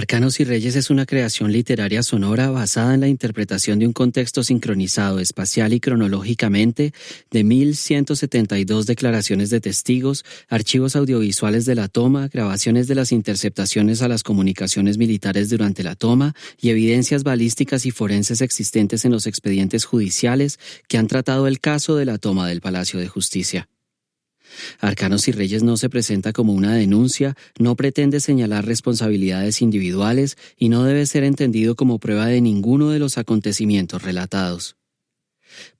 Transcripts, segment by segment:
Arcanos y Reyes es una creación literaria sonora basada en la interpretación de un contexto sincronizado espacial y cronológicamente de 1172 declaraciones de testigos, archivos audiovisuales de la toma, grabaciones de las interceptaciones a las comunicaciones militares durante la toma y evidencias balísticas y forenses existentes en los expedientes judiciales que han tratado el caso de la toma del Palacio de Justicia. Arcanos y Reyes no se presenta como una denuncia, no pretende señalar responsabilidades individuales y no debe ser entendido como prueba de ninguno de los acontecimientos relatados.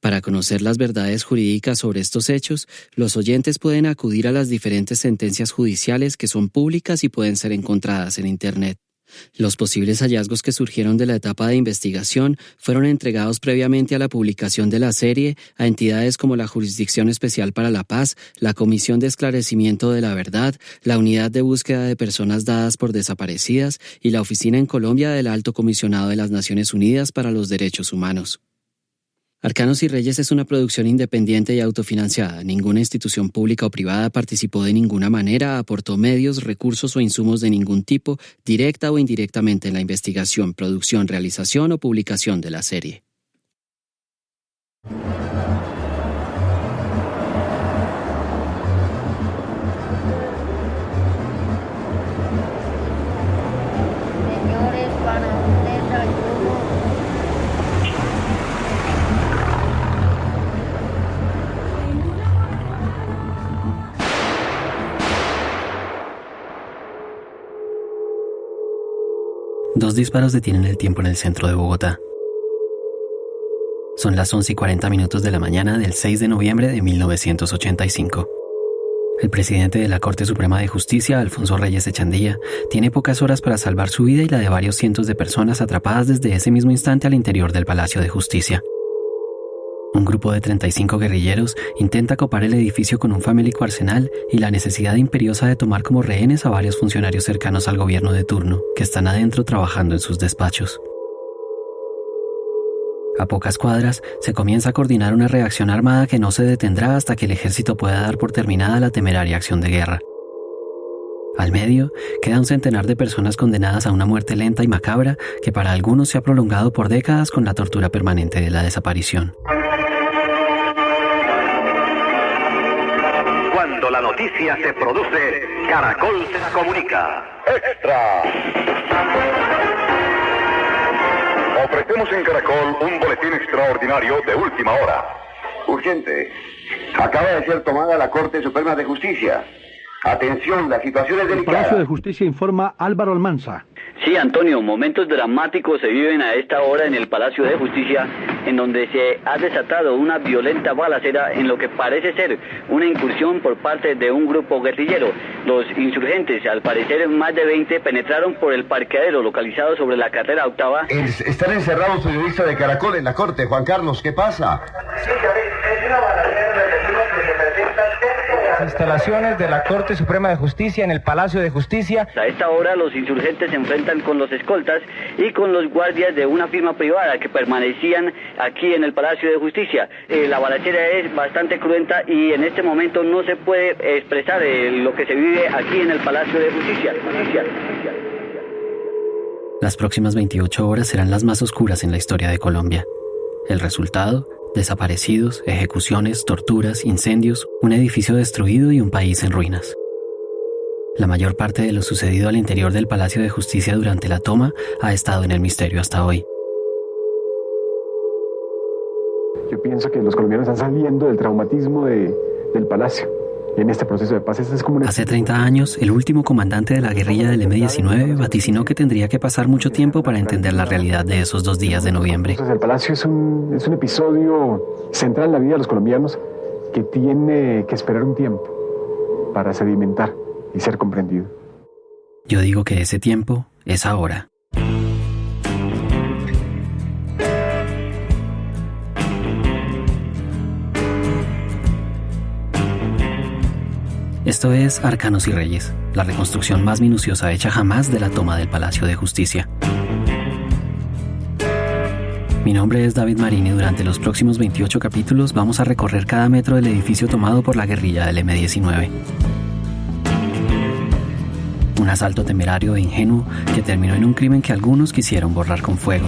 Para conocer las verdades jurídicas sobre estos hechos, los oyentes pueden acudir a las diferentes sentencias judiciales que son públicas y pueden ser encontradas en Internet. Los posibles hallazgos que surgieron de la etapa de investigación fueron entregados previamente a la publicación de la serie a entidades como la Jurisdicción Especial para la Paz, la Comisión de Esclarecimiento de la Verdad, la Unidad de Búsqueda de Personas Dadas por Desaparecidas y la Oficina en Colombia del Alto Comisionado de las Naciones Unidas para los Derechos Humanos. Arcanos y Reyes es una producción independiente y autofinanciada. Ninguna institución pública o privada participó de ninguna manera, aportó medios, recursos o insumos de ningún tipo, directa o indirectamente en la investigación, producción, realización o publicación de la serie. Señores, para un desayuno. Dos disparos detienen el tiempo en el centro de Bogotá. Son las 11:40 de la mañana del 6 de noviembre de 1985. El presidente de la Corte Suprema de Justicia, Alfonso Reyes Echandía, tiene pocas horas para salvar su vida y la de varios cientos de personas atrapadas desde ese mismo instante al interior del Palacio de Justicia. Un grupo de 35 guerrilleros intenta copar el edificio con un famélico arsenal y la necesidad imperiosa de tomar como rehenes a varios funcionarios cercanos al gobierno de turno, que están adentro trabajando en sus despachos. A pocas cuadras, se comienza a coordinar una reacción armada que no se detendrá hasta que el ejército pueda dar por terminada la temeraria acción de guerra. Al medio, queda un centenar de personas condenadas a una muerte lenta y macabra que para algunos se ha prolongado por décadas con la tortura permanente de la desaparición. Cuando la noticia se produce, Caracol se la comunica. ¡Extra! Ofrecemos en Caracol un boletín extraordinario de última hora. Urgente. Acaba de ser tomada la Corte Suprema de Justicia. Atención, la situación es El delicada. Palacio de Justicia informa Álvaro Almanza. Sí, Antonio, momentos dramáticos se viven a esta hora en el Palacio de Justicia, en donde se ha desatado una violenta balacera en lo que parece ser una incursión por parte de un grupo guerrillero. Los insurgentes, al parecer más de 20, penetraron por el parqueadero localizado sobre la carrera octava. Están encerrados periodistas de Caracol en la Corte. Juan Carlos, ¿qué pasa? Sí, es una balacera de vecinos que se presenta dentro de las instalaciones de la Corte Suprema de Justicia en el Palacio de Justicia. A esta hora los insurgentes se enfrentan con los escoltas y con los guardias de una firma privada que permanecían aquí en el Palacio de Justicia. La balacera es bastante cruenta y en este momento no se puede expresar lo que se vive aquí en el Palacio de Justicia. Las próximas 28 horas serán las más oscuras en la historia de Colombia. El resultado: desaparecidos, ejecuciones, torturas, incendios, un edificio destruido y un país en ruinas. La mayor parte de lo sucedido al interior del Palacio de Justicia durante la toma ha estado en el misterio hasta hoy. Yo pienso que los colombianos están saliendo del traumatismo del Palacio. Y en este proceso de paz es como Hace 30 años, el último comandante de la guerrilla del M-19 vaticinó que tendría que pasar mucho tiempo para entender la realidad de esos 2 días de noviembre. Entonces, el Palacio es un episodio central en la vida de los colombianos que tiene que esperar un tiempo para sedimentar y ser comprendido. Yo digo que ese tiempo es ahora. Esto es Arcanos y Reyes, la reconstrucción más minuciosa hecha jamás de la toma del Palacio de Justicia. Mi nombre es David Marín y durante los próximos 28 capítulos vamos a recorrer cada metro del edificio tomado por la guerrilla del M-19. Un asalto temerario e ingenuo que terminó en un crimen que algunos quisieron borrar con fuego.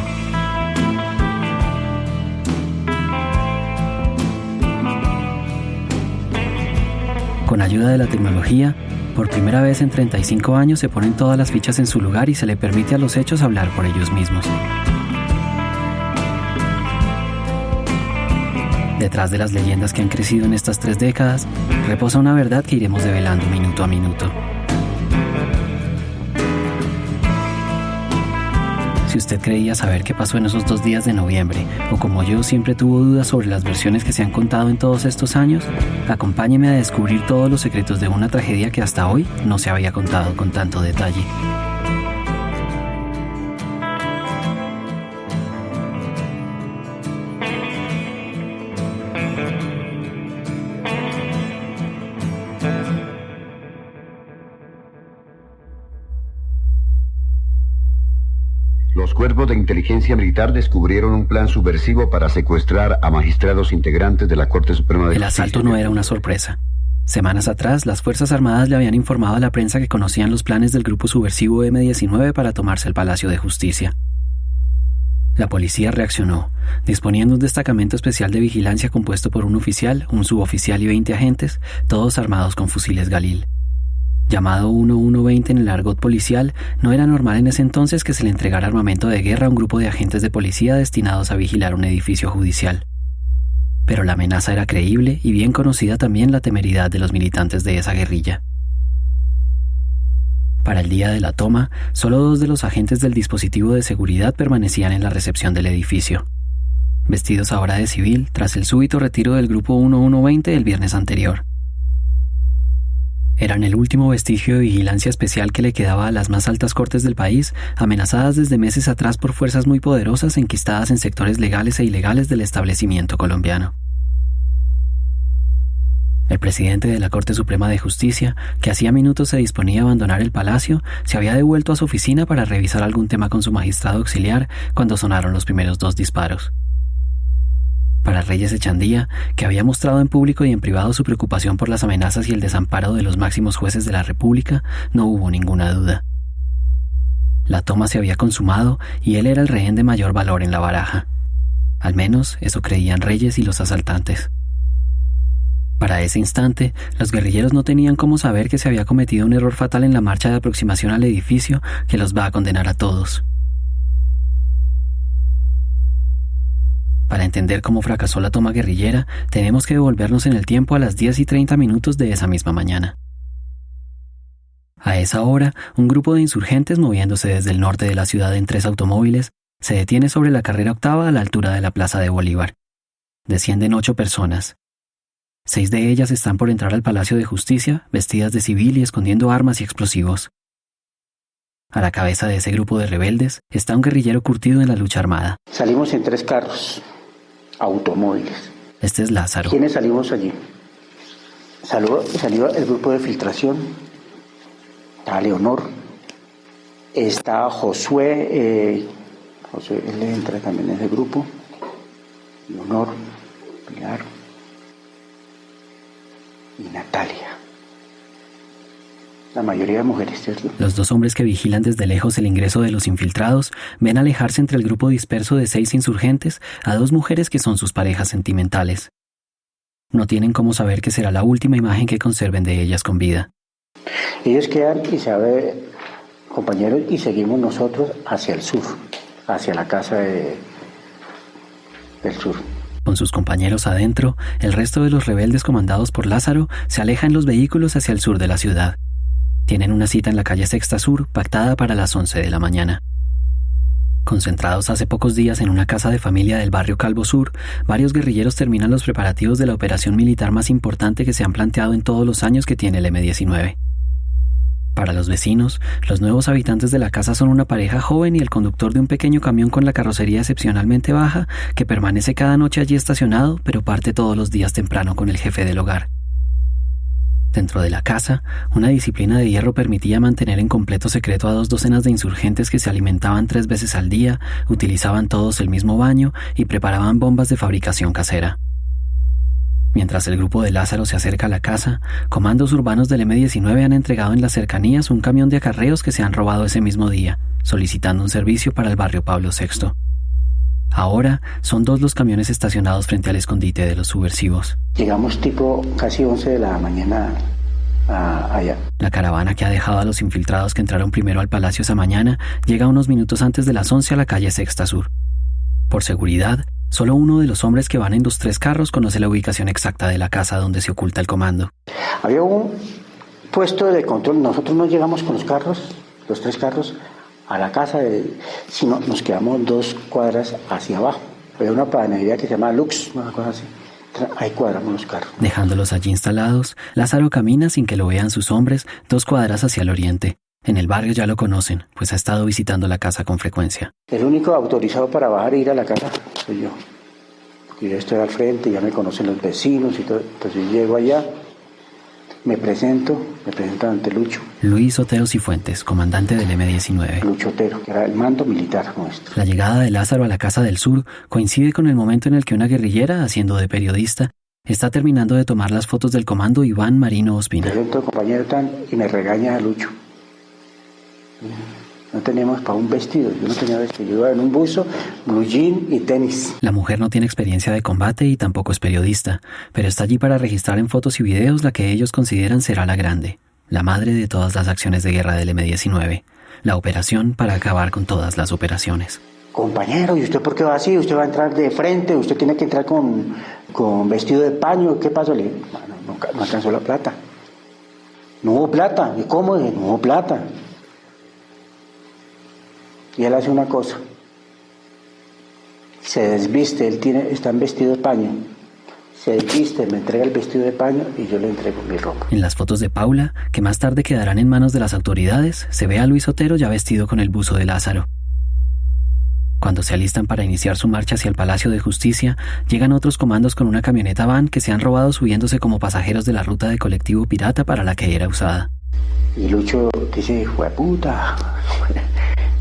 Con ayuda de la tecnología, por primera vez en 35 años se ponen todas las fichas en su lugar y se le permite a los hechos hablar por ellos mismos. Detrás de las leyendas que han crecido en estas 3 décadas, reposa una verdad que iremos develando minuto a minuto. Si usted creía saber qué pasó en esos 2 días de noviembre, o como yo siempre tuvo dudas sobre las versiones que se han contado en todos estos años, acompáñeme a descubrir todos los secretos de una tragedia que hasta hoy no se había contado con tanto detalle. Los cuerpos de inteligencia militar descubrieron un plan subversivo para secuestrar a magistrados integrantes de la Corte Suprema de Justicia. El asalto no era una sorpresa. Semanas atrás, las Fuerzas Armadas le habían informado a la prensa que conocían los planes del grupo subversivo M-19 para tomarse el Palacio de Justicia. La policía reaccionó, disponiendo un destacamento especial de vigilancia compuesto por un oficial, un suboficial y 20 agentes, todos armados con fusiles Galil. Llamado 1120 en el argot policial, no era normal en ese entonces que se le entregara armamento de guerra a un grupo de agentes de policía destinados a vigilar un edificio judicial. Pero la amenaza era creíble y bien conocida también la temeridad de los militantes de esa guerrilla. Para el día de la toma, solo 2 de los agentes del dispositivo de seguridad permanecían en la recepción del edificio. Vestidos ahora de civil, tras el súbito retiro del grupo 1120 el viernes anterior. Eran el último vestigio de vigilancia especial que le quedaba a las más altas cortes del país, amenazadas desde meses atrás por fuerzas muy poderosas enquistadas en sectores legales e ilegales del establecimiento colombiano. El presidente de la Corte Suprema de Justicia, que hacía minutos se disponía a abandonar el palacio, se había devuelto a su oficina para revisar algún tema con su magistrado auxiliar cuando sonaron los primeros 2 disparos. Para Reyes Echandía, que había mostrado en público y en privado su preocupación por las amenazas y el desamparo de los máximos jueces de la República, no hubo ninguna duda. La toma se había consumado y él era el rehén de mayor valor en la baraja. Al menos eso creían Reyes y los asaltantes. Para ese instante, los guerrilleros no tenían cómo saber que se había cometido un error fatal en la marcha de aproximación al edificio que los va a condenar a todos. Para entender cómo fracasó la toma guerrillera, tenemos que devolvernos en el tiempo a las 10:30 de esa misma mañana. A esa hora, un grupo de insurgentes moviéndose desde el norte de la ciudad en 3 automóviles se detiene sobre la carrera octava a la altura de la Plaza de Bolívar. Descienden 8 personas. 6 de ellas están por entrar al Palacio de Justicia, vestidas de civil y escondiendo armas y explosivos. A la cabeza de ese grupo de rebeldes está un guerrillero curtido en la lucha armada. Salimos en 3 carros, automóviles. Este es Lázaro. ¿Quiénes salimos allí? Salió el grupo de filtración. Está Leonor. Está Josué. Josué, él entra también en ese grupo. Leonor, Pilar y Natalia. La mayoría de mujeres, ¿cierto? Los 2 hombres que vigilan desde lejos el ingreso de los infiltrados ven alejarse entre el grupo disperso de 6 insurgentes a 2 mujeres que son sus parejas sentimentales. No tienen cómo saber que será la última imagen que conserven de ellas con vida. Ellos quedan y se ve, compañeros, y seguimos nosotros hacia el sur, hacia la casa del sur. Con sus compañeros adentro, el resto de los rebeldes comandados por Lázaro se aleja en los vehículos hacia el sur de la ciudad. Tienen una cita en la calle Sexta Sur, pactada para las 11 de la mañana. Concentrados hace pocos días en una casa de familia del barrio Calvo Sur, varios guerrilleros terminan los preparativos de la operación militar más importante que se han planteado en todos los años que tiene el M-19. Para los vecinos, los nuevos habitantes de la casa son una pareja joven y el conductor de un pequeño camión con la carrocería excepcionalmente baja que permanece cada noche allí estacionado, pero parte todos los días temprano con el jefe del hogar. Dentro de la casa, una disciplina de hierro permitía mantener en completo secreto a 2 docenas de insurgentes que se alimentaban 3 veces al día, utilizaban todos el mismo baño y preparaban bombas de fabricación casera. Mientras Mientras el grupo de Lázaro se acerca a la casa, comandos urbanos del M-19 han entregado en las cercanías un camión de acarreos que se han robado ese mismo día, solicitando un servicio para el barrio Pablo VI. Ahora son 2 los camiones estacionados frente al escondite de los subversivos. Llegamos tipo casi 11 de la mañana allá. La caravana que ha dejado a los infiltrados que entraron primero al palacio esa mañana llega unos minutos antes de las 11 a la calle Sexta Sur. Por seguridad, solo uno de los hombres que van en los 3 carros conoce la ubicación exacta de la casa donde se oculta el comando. Había un puesto de control. Nosotros no llegamos con los 3 carros, a la casa, sino nos quedamos 2 cuadras hacia abajo. Había una panadería que se llama Lux, una cosa así. Ahí cuadramos los carros. Dejándolos allí instalados, Lázaro camina sin que lo vean sus hombres 2 cuadras hacia el oriente. En el barrio ya lo conocen, pues ha estado visitando la casa con frecuencia. El único autorizado para bajar e ir a la casa soy yo. Porque yo estoy al frente, ya me conocen los vecinos y todo. Entonces yo llego allá, me presento ante Lucho. Luis Otero Cifuentes, comandante del M-19. Lucho Otero, que era el mando militar nuestro. La llegada de Lázaro a la Casa del Sur coincide con el momento en el que una guerrillera, haciendo de periodista, está terminando de tomar las fotos del comando Iván Marino Ospina. Presento al compañero y me regaña a Lucho. No teníamos para un vestido, yo no tenía vestido, yo iba en un buzo, blue jean y tenis. La mujer no tiene experiencia de combate y tampoco es periodista, pero está allí para registrar en fotos y videos la que ellos consideran será la grande, la madre de todas las acciones de guerra del M-19, la operación para acabar con todas las operaciones. Compañero, ¿y usted por qué va así? Usted va a entrar de frente, usted tiene que entrar con vestido de paño, ¿qué pasó? Le dije, no alcanzó la plata. No hubo plata, ¿y cómo? No hubo plata. Y él hace una cosa, se desviste, está en vestido de paño, se desviste, me entrega el vestido de paño y yo le entrego mi ropa. En las fotos de Paula, que más tarde quedarán en manos de las autoridades, se ve a Luis Otero ya vestido con el buzo de Lázaro. Cuando se alistan para iniciar su marcha hacia el Palacio de Justicia, llegan otros comandos con una camioneta van que se han robado subiéndose como pasajeros de la ruta de colectivo pirata para la que era usada. Y Lucho dice, ¡jueputa!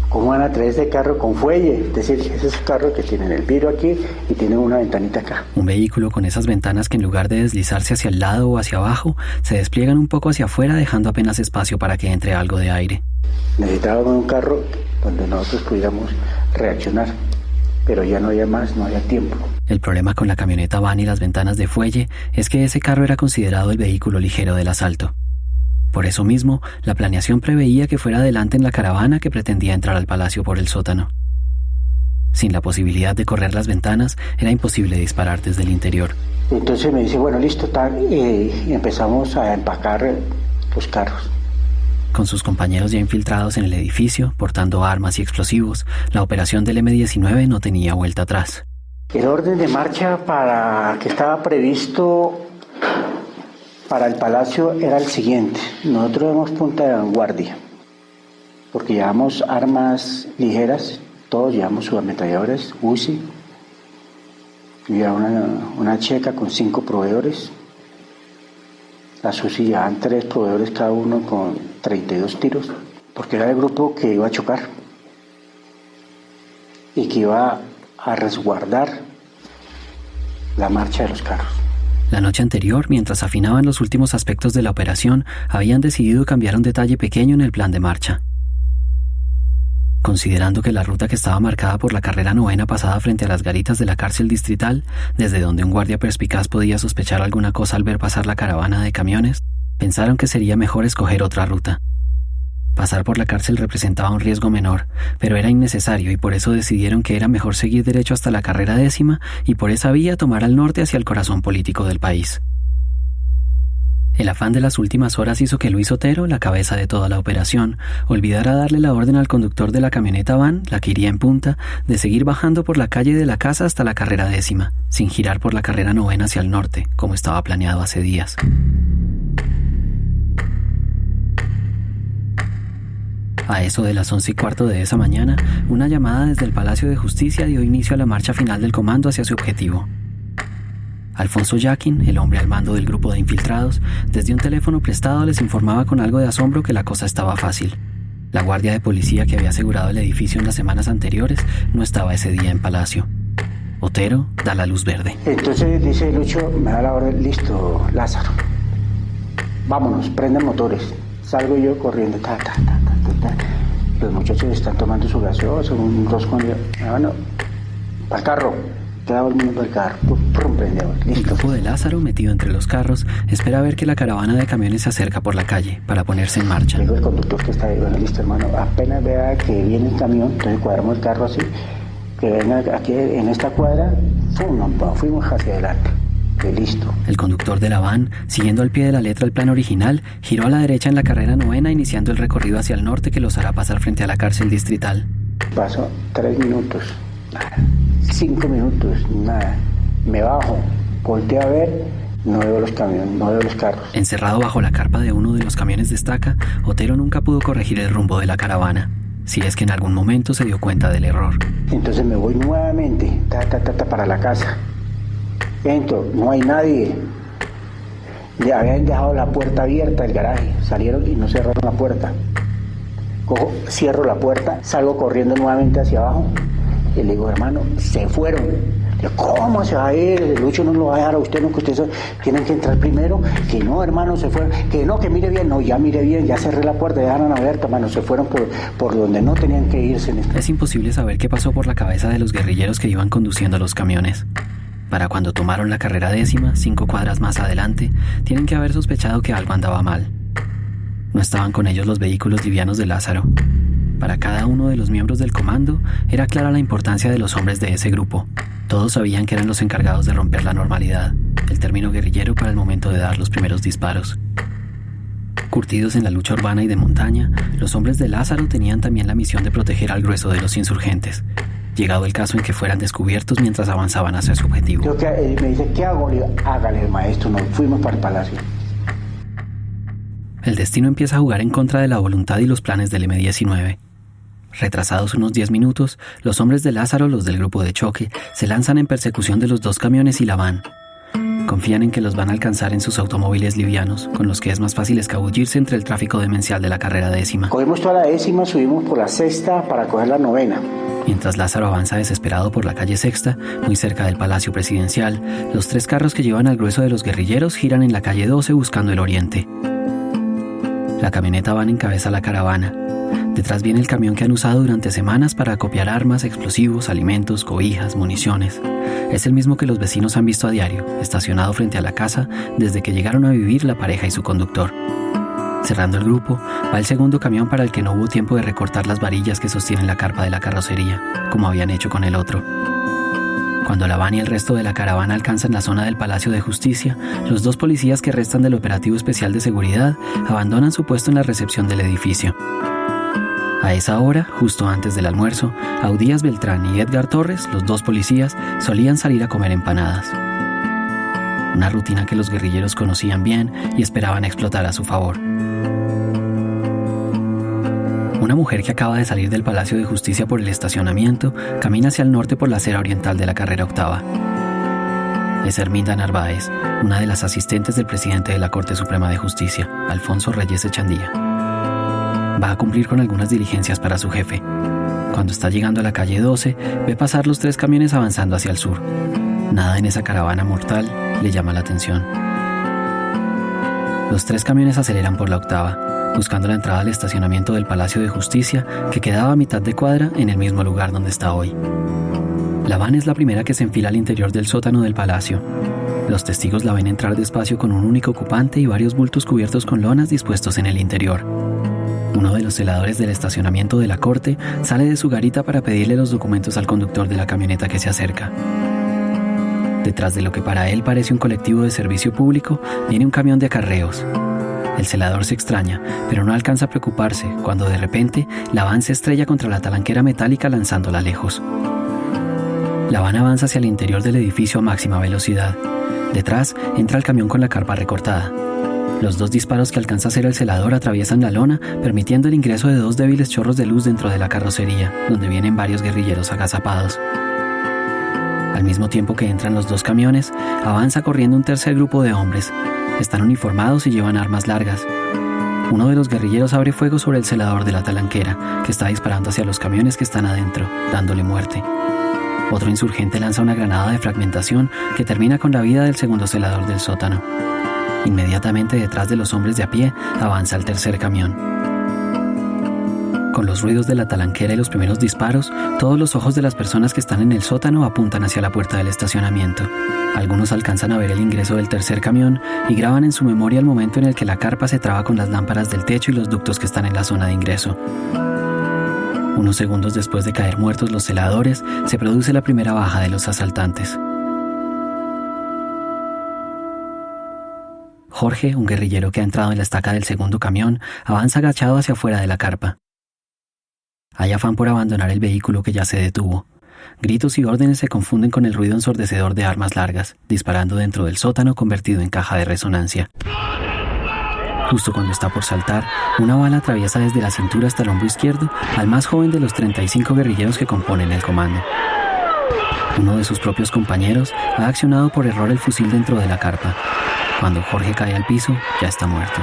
¿Cómo van a traer este carro con fuelle? Es decir, ese es un carro que tiene el vidrio aquí y tiene una ventanita acá. Un vehículo con esas ventanas que en lugar de deslizarse hacia el lado o hacia abajo, se despliegan un poco hacia afuera dejando apenas espacio para que entre algo de aire. Necesitábamos un carro donde nosotros pudiéramos reaccionar, pero ya no había más, no había tiempo. El problema con la camioneta van y las ventanas de fuelle es que ese carro era considerado el vehículo ligero del asalto. Por eso mismo, la planeación preveía que fuera adelante en la caravana que pretendía entrar al palacio por el sótano. Sin la posibilidad de correr las ventanas, era imposible disparar desde el interior. Entonces me dice, bueno, listo, y empezamos a empacar los carros. Con sus compañeros ya infiltrados en el edificio, portando armas y explosivos, la operación del M-19 no tenía vuelta atrás. El orden de marcha que estaba previsto para el palacio era el siguiente. Nosotros damos punta de vanguardia, porque llevamos armas ligeras, todos llevamos subametralladores, UCI, y una checa con 5 proveedores. Las UCI llevaban 3 proveedores cada uno con 32 tiros, porque era el grupo que iba a chocar y que iba a resguardar la marcha de los carros. La noche anterior, mientras afinaban los últimos aspectos de la operación, habían decidido cambiar un detalle pequeño en el plan de marcha. Considerando que la ruta que estaba marcada por la carrera 9ª pasaba frente a las garitas de la cárcel distrital, desde donde un guardia perspicaz podía sospechar alguna cosa al ver pasar la caravana de camiones, pensaron que sería mejor escoger otra ruta. Pasar por la cárcel representaba un riesgo menor, pero era innecesario y por eso decidieron que era mejor seguir derecho hasta la carrera 10ª y por esa vía tomar al norte hacia el corazón político del país. El afán de las últimas horas hizo que Luis Otero, la cabeza de toda la operación, olvidara darle la orden al conductor de la camioneta van, la que iría en punta, de seguir bajando por la calle de la casa hasta la carrera 10ª, sin girar por la carrera 9ª hacia el norte, como estaba planeado hace días. A eso de las 11:15 de esa mañana, una llamada desde el Palacio de Justicia dio inicio a la marcha final del comando hacia su objetivo. Alfonso Yaquín, el hombre al mando del grupo de infiltrados, desde un teléfono prestado les informaba con algo de asombro que la cosa estaba fácil. La guardia de policía que había asegurado el edificio en las semanas anteriores no estaba ese día en Palacio. Otero da la luz verde. Entonces dice Lucho, me da la orden, listo, Lázaro, vámonos, prenden motores. Salgo yo corriendo, Los muchachos están tomando su gaseosa, un roscón, bueno, para el carro. Queda el mundo del carro, prendemos, listo. El grupo de Lázaro, metido entre los carros, espera ver que la caravana de camiones se acerca por la calle para ponerse en marcha. Digo el conductor que está ahí, bueno, listo, hermano, apenas vea que viene el camión, entonces cuadramos el carro así, que venga aquí en esta cuadra, fuimos hacia adelante. Listo. El conductor de la van, siguiendo al pie de la letra el plan original, giró a la derecha en la carrera 9ª, iniciando el recorrido hacia el norte que los hará pasar frente a la cárcel distrital. Paso 3 minutos, nada. 5 minutos, nada. Me bajo, volteo a ver, no veo los camiones, no veo los carros. Encerrado bajo la carpa de uno de los camiones de estaca, Otero nunca pudo corregir el rumbo de la caravana, si es que en algún momento se dio cuenta del error. Entonces me voy nuevamente, para la casa. Entro, no hay nadie. Le habían dejado la puerta abierta del garaje, salieron y no cerraron la puerta. Cierro la puerta, salgo corriendo nuevamente hacia abajo y le digo, hermano, se fueron. Le digo, ¿cómo se va a ir? Lucho no lo va a dejar a usted, no, que ustedes tienen que entrar primero. Que no, hermano, se fueron. Que no, que mire bien. No, ya mire bien, ya cerré la puerta, dejaron abierta, hermano, se fueron por donde no tenían que irse. Es imposible saber qué pasó por la cabeza de los guerrilleros que iban conduciendo los camiones. Para cuando tomaron la carrera 10ª, 5 cuadras más adelante, tienen que haber sospechado que algo andaba mal. No estaban con ellos los vehículos livianos de Lázaro. Para cada uno de los miembros del comando, era clara la importancia de los hombres de ese grupo. Todos sabían que eran los encargados de romper la normalidad, el término guerrillero para el momento de dar los primeros disparos. Curtidos en la lucha urbana y de montaña, los hombres de Lázaro tenían también la misión de proteger al grueso de los insurgentes, llegado el caso en que fueran descubiertos mientras avanzaban hacia su objetivo. Yo me dice, ¿qué hago? Le digo, hágale, maestro, nos fuimos para el palacio. El destino empieza a jugar en contra de la voluntad y los planes del M-19. Retrasados unos 10 minutos, los hombres de Lázaro, los del grupo de choque, se lanzan en persecución de los 2 camiones y la van. Confían en que los van a alcanzar en sus automóviles livianos, con los que es más fácil escabullirse entre el tráfico demencial de la carrera 10ª. Cogimos toda la 10ª, subimos por la 6ª para coger la 9ª. Mientras Lázaro avanza desesperado por la calle 6ª, muy cerca del Palacio Presidencial, los 3 carros que llevan al grueso de los guerrilleros giran en la calle 12 buscando el oriente. La camioneta van encabeza la caravana. Detrás viene el camión que han usado durante semanas para acopiar armas, explosivos, alimentos, cobijas, municiones. Es el mismo que los vecinos han visto a diario, estacionado frente a la casa desde que llegaron a vivir la pareja y su conductor. Cerrando el grupo, va el segundo camión para el que no hubo tiempo de recortar las varillas que sostienen la carpa de la carrocería, como habían hecho con el otro. Cuando la van y el resto de la caravana alcanzan la zona del Palacio de Justicia, los 2 policías que restan del operativo especial de seguridad abandonan su puesto en la recepción del edificio. A esa hora, justo antes del almuerzo, Audías Beltrán y Edgar Torres, los 2 policías, solían salir a comer empanadas. Una rutina que los guerrilleros conocían bien y esperaban explotar a su favor. Una mujer que acaba de salir del Palacio de Justicia por el estacionamiento camina hacia el norte por la acera oriental de la carrera 8ª. Es Herminda Narváez, una de las asistentes del presidente de la Corte Suprema de Justicia, Alfonso Reyes Echandía. Va a cumplir con algunas diligencias para su jefe. Cuando está llegando a la calle 12, ve pasar los 3 camiones avanzando hacia el sur. Nada en esa caravana mortal le llama la atención. Los 3 camiones aceleran por la 8ª, buscando la entrada al estacionamiento del Palacio de Justicia, que quedaba a mitad de cuadra en el mismo lugar donde está hoy. La van es la primera que se enfila al interior del sótano del palacio. Los testigos la ven entrar despacio con un único ocupante y varios bultos cubiertos con lonas dispuestos en el interior. Uno de los celadores del estacionamiento de la corte sale de su garita para pedirle los documentos al conductor de la camioneta que se acerca. Detrás de lo que para él parece un colectivo de servicio público, viene un camión de acarreos. El celador se extraña, pero no alcanza a preocuparse cuando de repente la van se estrella contra la talanquera metálica lanzándola lejos. La van avanza hacia el interior del edificio a máxima velocidad. Detrás entra el camión con la carpa recortada. Los 2 disparos que alcanza a hacer el celador atraviesan la lona, permitiendo el ingreso de 2 débiles chorros de luz dentro de la carrocería, donde vienen varios guerrilleros agazapados. Al mismo tiempo que entran los 2 camiones, avanza corriendo un tercer grupo de hombres. Están uniformados y llevan armas largas. Uno de los guerrilleros abre fuego sobre el celador de la talanquera, que está disparando hacia los camiones que están adentro, dándole muerte. Otro insurgente lanza una granada de fragmentación que termina con la vida del segundo celador del sótano. Inmediatamente detrás de los hombres de a pie avanza el tercer camión. Con los ruidos de la talanquera y los primeros disparos, todos los ojos de las personas que están en el sótano apuntan hacia la puerta del estacionamiento. Algunos alcanzan a ver el ingreso del tercer camión y graban en su memoria el momento en el que la carpa se traba con las lámparas del techo y los ductos que están en la zona de ingreso. Unos segundos después de caer muertos los celadores, se produce la primera baja de los asaltantes. Jorge, un guerrillero que ha entrado en la estaca del segundo camión, avanza agachado hacia afuera de la carpa. Hay afán por abandonar el vehículo que ya se detuvo. Gritos y órdenes se confunden con el ruido ensordecedor de armas largas, disparando dentro del sótano convertido en caja de resonancia. Justo cuando está por saltar, una bala atraviesa desde la cintura hasta el hombro izquierdo al más joven de los 35 guerrilleros que componen el comando. Uno de sus propios compañeros ha accionado por error el fusil dentro de la carpa. Cuando Jorge cae al piso, ya está muerto.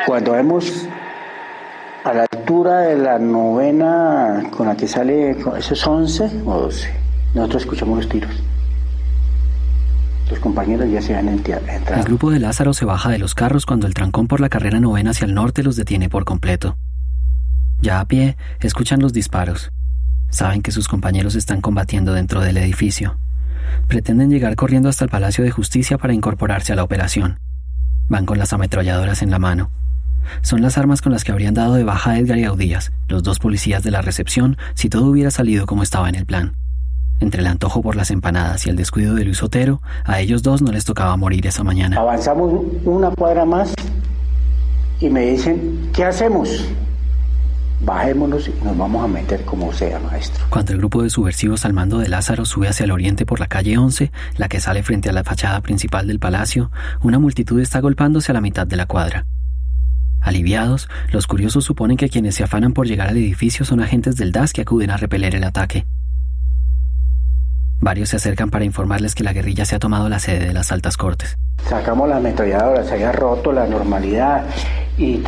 Cuando vemos a la altura de la novena con la que sale, eso es 11 o 12, nosotros escuchamos los tiros. Los compañeros ya se han entrado. El grupo de Lázaro se baja de los carros cuando el trancón por la carrera novena hacia el norte los detiene por completo. Ya a pie, escuchan los disparos. Saben que sus compañeros están combatiendo dentro del edificio. Pretenden llegar corriendo hasta el Palacio de Justicia para incorporarse a la operación. Van con las ametralladoras en la mano. Son las armas con las que habrían dado de baja a Edgar y a Udías, los dos policías de la recepción, si todo hubiera salido como estaba en el plan. Entre el antojo por las empanadas y el descuido de Luis Otero, a ellos dos no les tocaba morir esa mañana. Avanzamos una cuadra más y me dicen, ¿qué hacemos? Bajémonos y nos vamos a meter como sea, maestro. Cuando el grupo de subversivos al mando de Lázaro sube hacia el oriente por la calle 11, la que sale frente a la fachada principal del palacio, una multitud está agolpándose a la mitad de la cuadra. Aliviados, los curiosos suponen que quienes se afanan por llegar al edificio son agentes del DAS que acuden a repeler el ataque. Varios se acercan para informarles que la guerrilla se ha tomado la sede de las Altas Cortes. Sacamos las ametralladoras, se había roto la normalidad y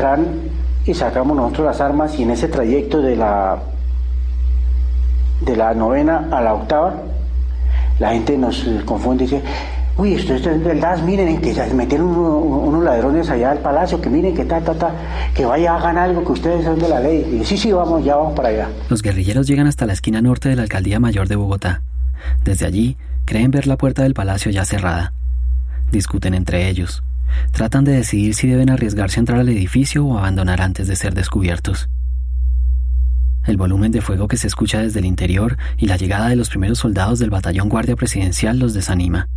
sacamos nosotros las armas, y en ese trayecto de la novena a la octava, la gente nos confunde y dice, uy, esto es del DAS, miren, que se metieron unos ladrones allá al palacio, que miren, que que vaya, hagan algo, que ustedes son de la ley. Y sí, vamos, ya vamos para allá. Los guerrilleros llegan hasta la esquina norte de la Alcaldía Mayor de Bogotá. Desde allí, creen ver la puerta del palacio ya cerrada. Discuten entre ellos. Tratan de decidir si deben arriesgarse a entrar al edificio o abandonar antes de ser descubiertos. El volumen de fuego que se escucha desde el interior y la llegada de los primeros soldados del batallón Guardia Presidencial los desanima.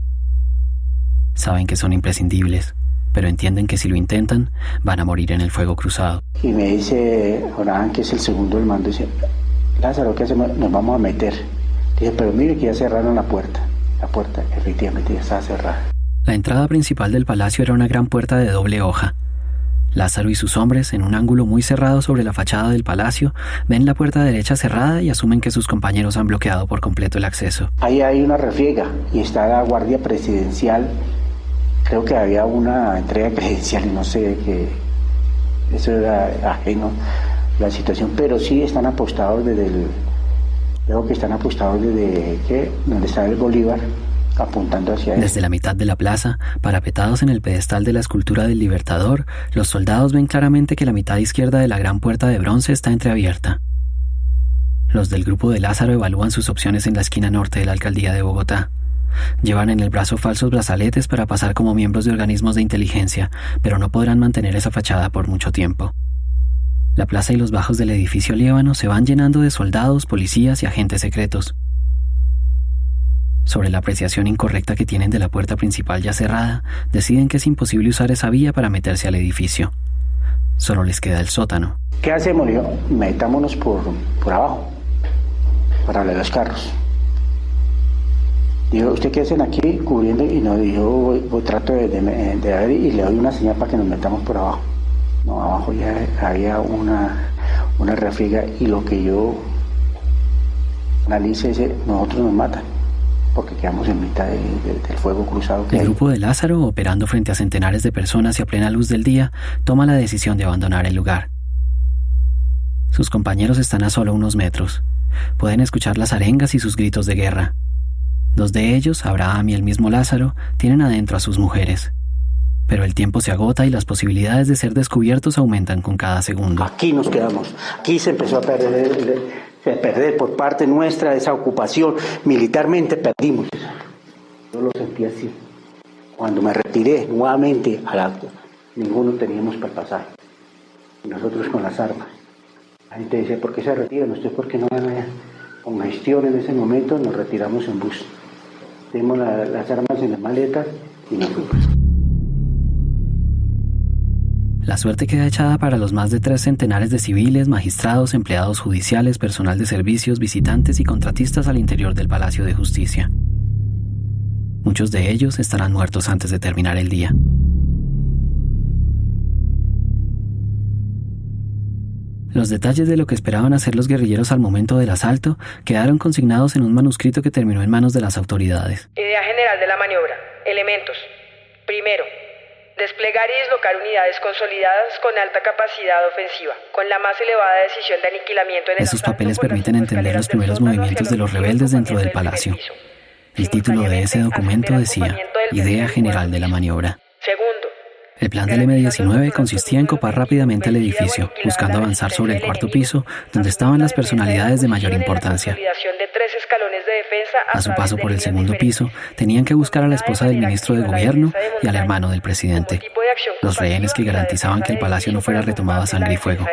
Saben que son imprescindibles, pero entienden que si lo intentan, van a morir en el fuego cruzado. Y me dice Orán, que es el segundo del mando, dice, Lázaro, ¿qué hacemos? Nos vamos a meter. Dije, pero mire que ya cerraron la puerta. La puerta efectivamente ya estaba cerrada. La entrada principal del palacio era una gran puerta de doble hoja. Lázaro y sus hombres, en un ángulo muy cerrado sobre la fachada del palacio, ven la puerta derecha cerrada y asumen que sus compañeros han bloqueado por completo el acceso. Ahí hay una refriega y está la Guardia Presidencial. Creo que había una entrega credencial y no sé qué. Eso era ajeno a la situación, pero sí están apostados donde está el Bolívar, apuntando hacia él. Desde la mitad de la plaza, parapetados en el pedestal de la escultura del Libertador, los soldados ven claramente que la mitad izquierda de la gran puerta de bronce está entreabierta. Los del grupo de Lázaro evalúan sus opciones en la esquina norte de la Alcaldía de Bogotá. Llevan en el brazo falsos brazaletes para pasar como miembros de organismos de inteligencia, pero no podrán mantener esa fachada por mucho tiempo. La plaza y los bajos del edificio Líbano se van llenando de soldados, policías y agentes secretos. Sobre la apreciación incorrecta que tienen de la puerta principal ya cerrada, deciden que es imposible usar esa vía para meterse al edificio. Solo les queda el sótano. ¿Qué hacemos? Digo, metámonos por abajo, para los carros. Digo, ¿usted qué hacen aquí cubriendo? Y no, yo trato de ver y le doy una señal para que nos metamos por abajo. No, abajo ya había una refriega y lo que yo analice es, nosotros nos matan. porque quedamos en mitad del fuego cruzado. El grupo de Lázaro, operando frente a centenares de personas y a plena luz del día, toma la decisión de abandonar el lugar. Sus compañeros están a solo unos metros. Pueden escuchar las arengas y sus gritos de guerra. 2 de ellos, Abraham y el mismo Lázaro, tienen adentro a sus mujeres. Pero el tiempo se agota y las posibilidades de ser descubiertos aumentan con cada segundo. Aquí nos quedamos. Aquí se empezó a perder por parte nuestra esa ocupación. Militarmente perdimos. Yo lo sentí así. Cuando me retiré nuevamente al acto, ninguno teníamos para pasar. Y nosotros con las armas. La gente decía, ¿por qué se retiran? Usted, ¿por qué no van allá? Con gestión en ese momento nos retiramos en bus. Dimos las armas en las maletas y nos fuimos. La suerte queda echada para los más de 3 centenares de civiles, magistrados, empleados judiciales, personal de servicios, visitantes y contratistas al interior del Palacio de Justicia. Muchos de ellos estarán muertos antes de terminar el día. Los detalles de lo que esperaban hacer los guerrilleros al momento del asalto quedaron consignados en un manuscrito que terminó en manos de las autoridades. Idea general de la maniobra. Elementos. Primero, desplegar y dislocar unidades consolidadas con alta capacidad ofensiva, con la más elevada decisión de aniquilamiento en el Esos papeles permiten entender los primeros movimientos de los rebeldes dentro del palacio. El título de ese documento decía Idea general de la maniobra. Segundo, el plan del M-19 consistía en copar rápidamente el edificio, buscando avanzar sobre el 4º piso, donde estaban las personalidades de mayor importancia. A su paso por el 2º piso, tenían que buscar a la esposa del ministro de gobierno y al hermano del presidente, los rehenes que garantizaban que el palacio no fuera retomado a sangre y fuego.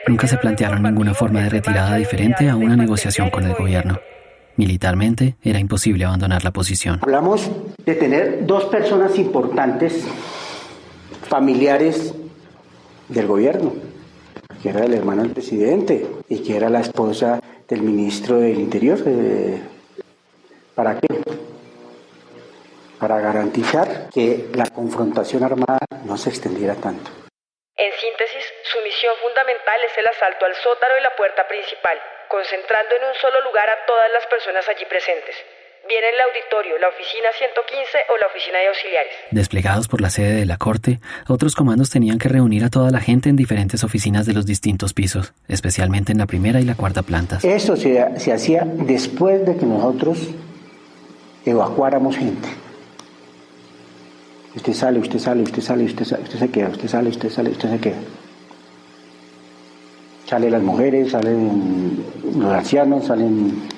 Nunca se plantearon ninguna forma de retirada diferente a una negociación con el gobierno. Militarmente, era imposible abandonar la posición. Hablamos de tener 2 personas importantes, familiares del gobierno, que era el hermano del presidente y que era la esposa del ministro del Interior. ¿Para qué? Para garantizar que la confrontación armada no se extendiera tanto. En síntesis, su misión fundamental es el asalto al sótano y la puerta principal, concentrando en un solo lugar a todas las personas allí presentes, bien en el auditorio, la oficina 115 o la oficina de auxiliares. Desplegados por la sede de la corte, otros comandos tenían que reunir a toda la gente en diferentes oficinas de los distintos pisos, especialmente en la primera y la 4ª plantas. Esto se hacía después de que nosotros evacuáramos gente. Usted sale, usted sale, usted sale, usted se queda, usted sale, usted sale, usted se queda. Salen las mujeres, salen los ancianos, salen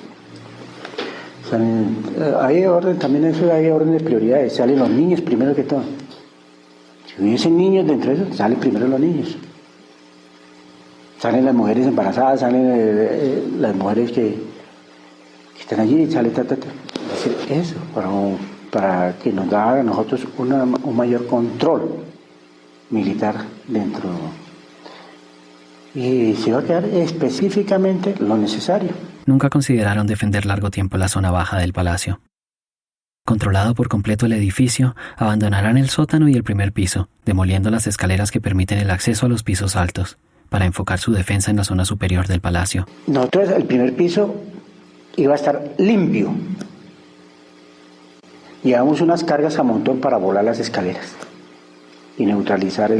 hay orden, también eso hay orden de prioridades, salen los niños primero que todo. Si hubiesen niños dentro de eso, salen primero los niños. Salen las mujeres embarazadas, salen las mujeres que están allí, sale Es decir, eso, para que nos da a nosotros un mayor control militar dentro. Y se va a quedar específicamente lo necesario. Nunca consideraron defender largo tiempo la zona baja del palacio. Controlado por completo el edificio, abandonarán el sótano y el 1er piso, demoliendo las escaleras que permiten el acceso a los pisos altos, para enfocar su defensa en la zona superior del palacio. Nosotros, el 1er piso iba a estar limpio. Llevamos unas cargas a montón para volar las escaleras y neutralizar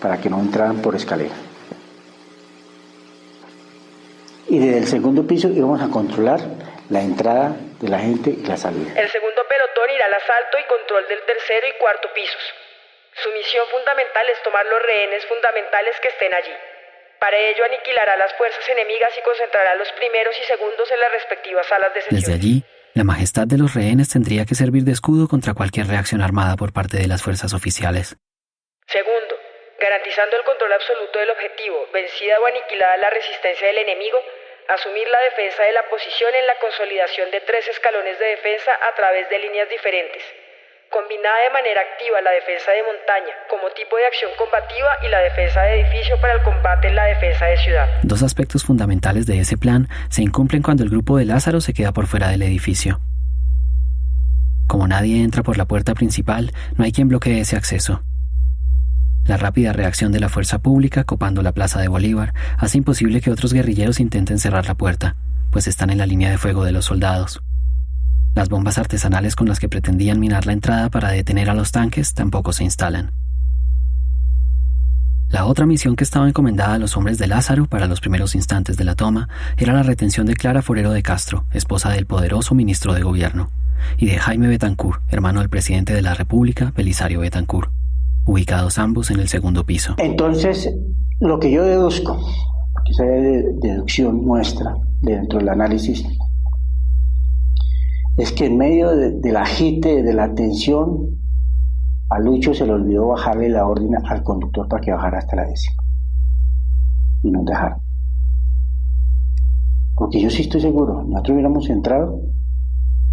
para que no entraran por escalera. Y desde el 2º piso íbamos a controlar la entrada de la gente y la salida. El 2º pelotón irá al asalto y control del 3º y 4º pisos. Su misión fundamental es tomar los rehenes fundamentales que estén allí. Para ello aniquilará las fuerzas enemigas y concentrará los primeros y segundos en las respectivas salas de sesión. Desde allí, la majestad de los rehenes tendría que servir de escudo contra cualquier reacción armada por parte de las fuerzas oficiales. Segundo, garantizando el control absoluto del objetivo, vencida o aniquilada la resistencia del enemigo, asumir la defensa de la posición en la consolidación de 3 escalones de defensa a través de líneas diferentes, combinada de manera activa la defensa de montaña como tipo de acción combativa y la defensa de edificio para el combate en la defensa de ciudad. 2 aspectos fundamentales de ese plan se incumplen cuando el grupo de Lázaro se queda por fuera del edificio. Como nadie entra por la puerta principal, no hay quien bloquee ese acceso. La rápida reacción de la fuerza pública, copando la plaza de Bolívar, hace imposible que otros guerrilleros intenten cerrar la puerta, pues están en la línea de fuego de los soldados. Las bombas artesanales con las que pretendían minar la entrada para detener a los tanques tampoco se instalan. La otra misión que estaba encomendada a los hombres de Lázaro para los primeros instantes de la toma era la retención de Clara Forero de Castro, esposa del poderoso ministro de Gobierno, y de Jaime Betancourt, hermano del presidente de la República, Belisario Betancourt, ubicados ambos en el segundo piso. Entonces, lo que yo deduzco, que esa deducción nuestra dentro del análisis, es que en medio del agite, de la tensión, a Lucho se le olvidó bajarle la orden al conductor para que bajara hasta la 10ª y nos dejara. Porque yo sí estoy seguro, nosotros hubiéramos entrado,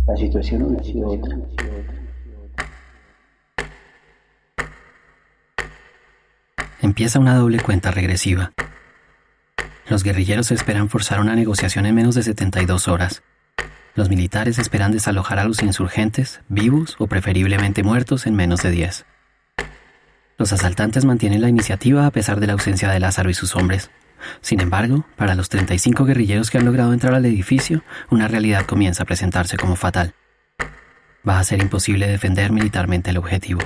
la situación hubiera sido otra. Empieza una doble cuenta regresiva. Los guerrilleros esperan forzar una negociación en menos de 72 horas. Los militares esperan desalojar a los insurgentes, vivos o preferiblemente muertos, en menos de 10. Los asaltantes mantienen la iniciativa a pesar de la ausencia de Lázaro y sus hombres. Sin embargo, para los 35 guerrilleros que han logrado entrar al edificio, una realidad comienza a presentarse como fatal. Va a ser imposible defender militarmente el objetivo.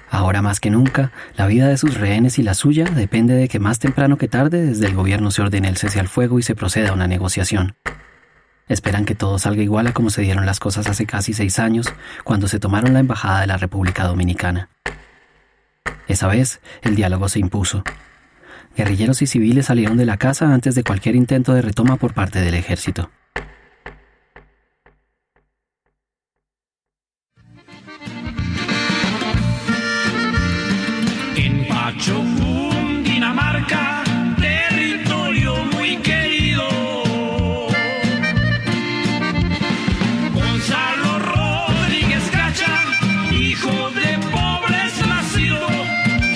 Ahora más que nunca, la vida de sus rehenes y la suya depende de que más temprano que tarde desde el gobierno se ordene el cese al fuego y se proceda a una negociación. Esperan que todo salga igual a como se dieron las cosas hace casi 6 años, cuando se tomaron la embajada de la República Dominicana. Esa vez, el diálogo se impuso. Guerrilleros y civiles salieron de la casa antes de cualquier intento de retoma por parte del ejército. En Pacho, Dinamarca, territorio muy querido. Gonzalo Rodríguez Cacha, hijo de pobres nacido,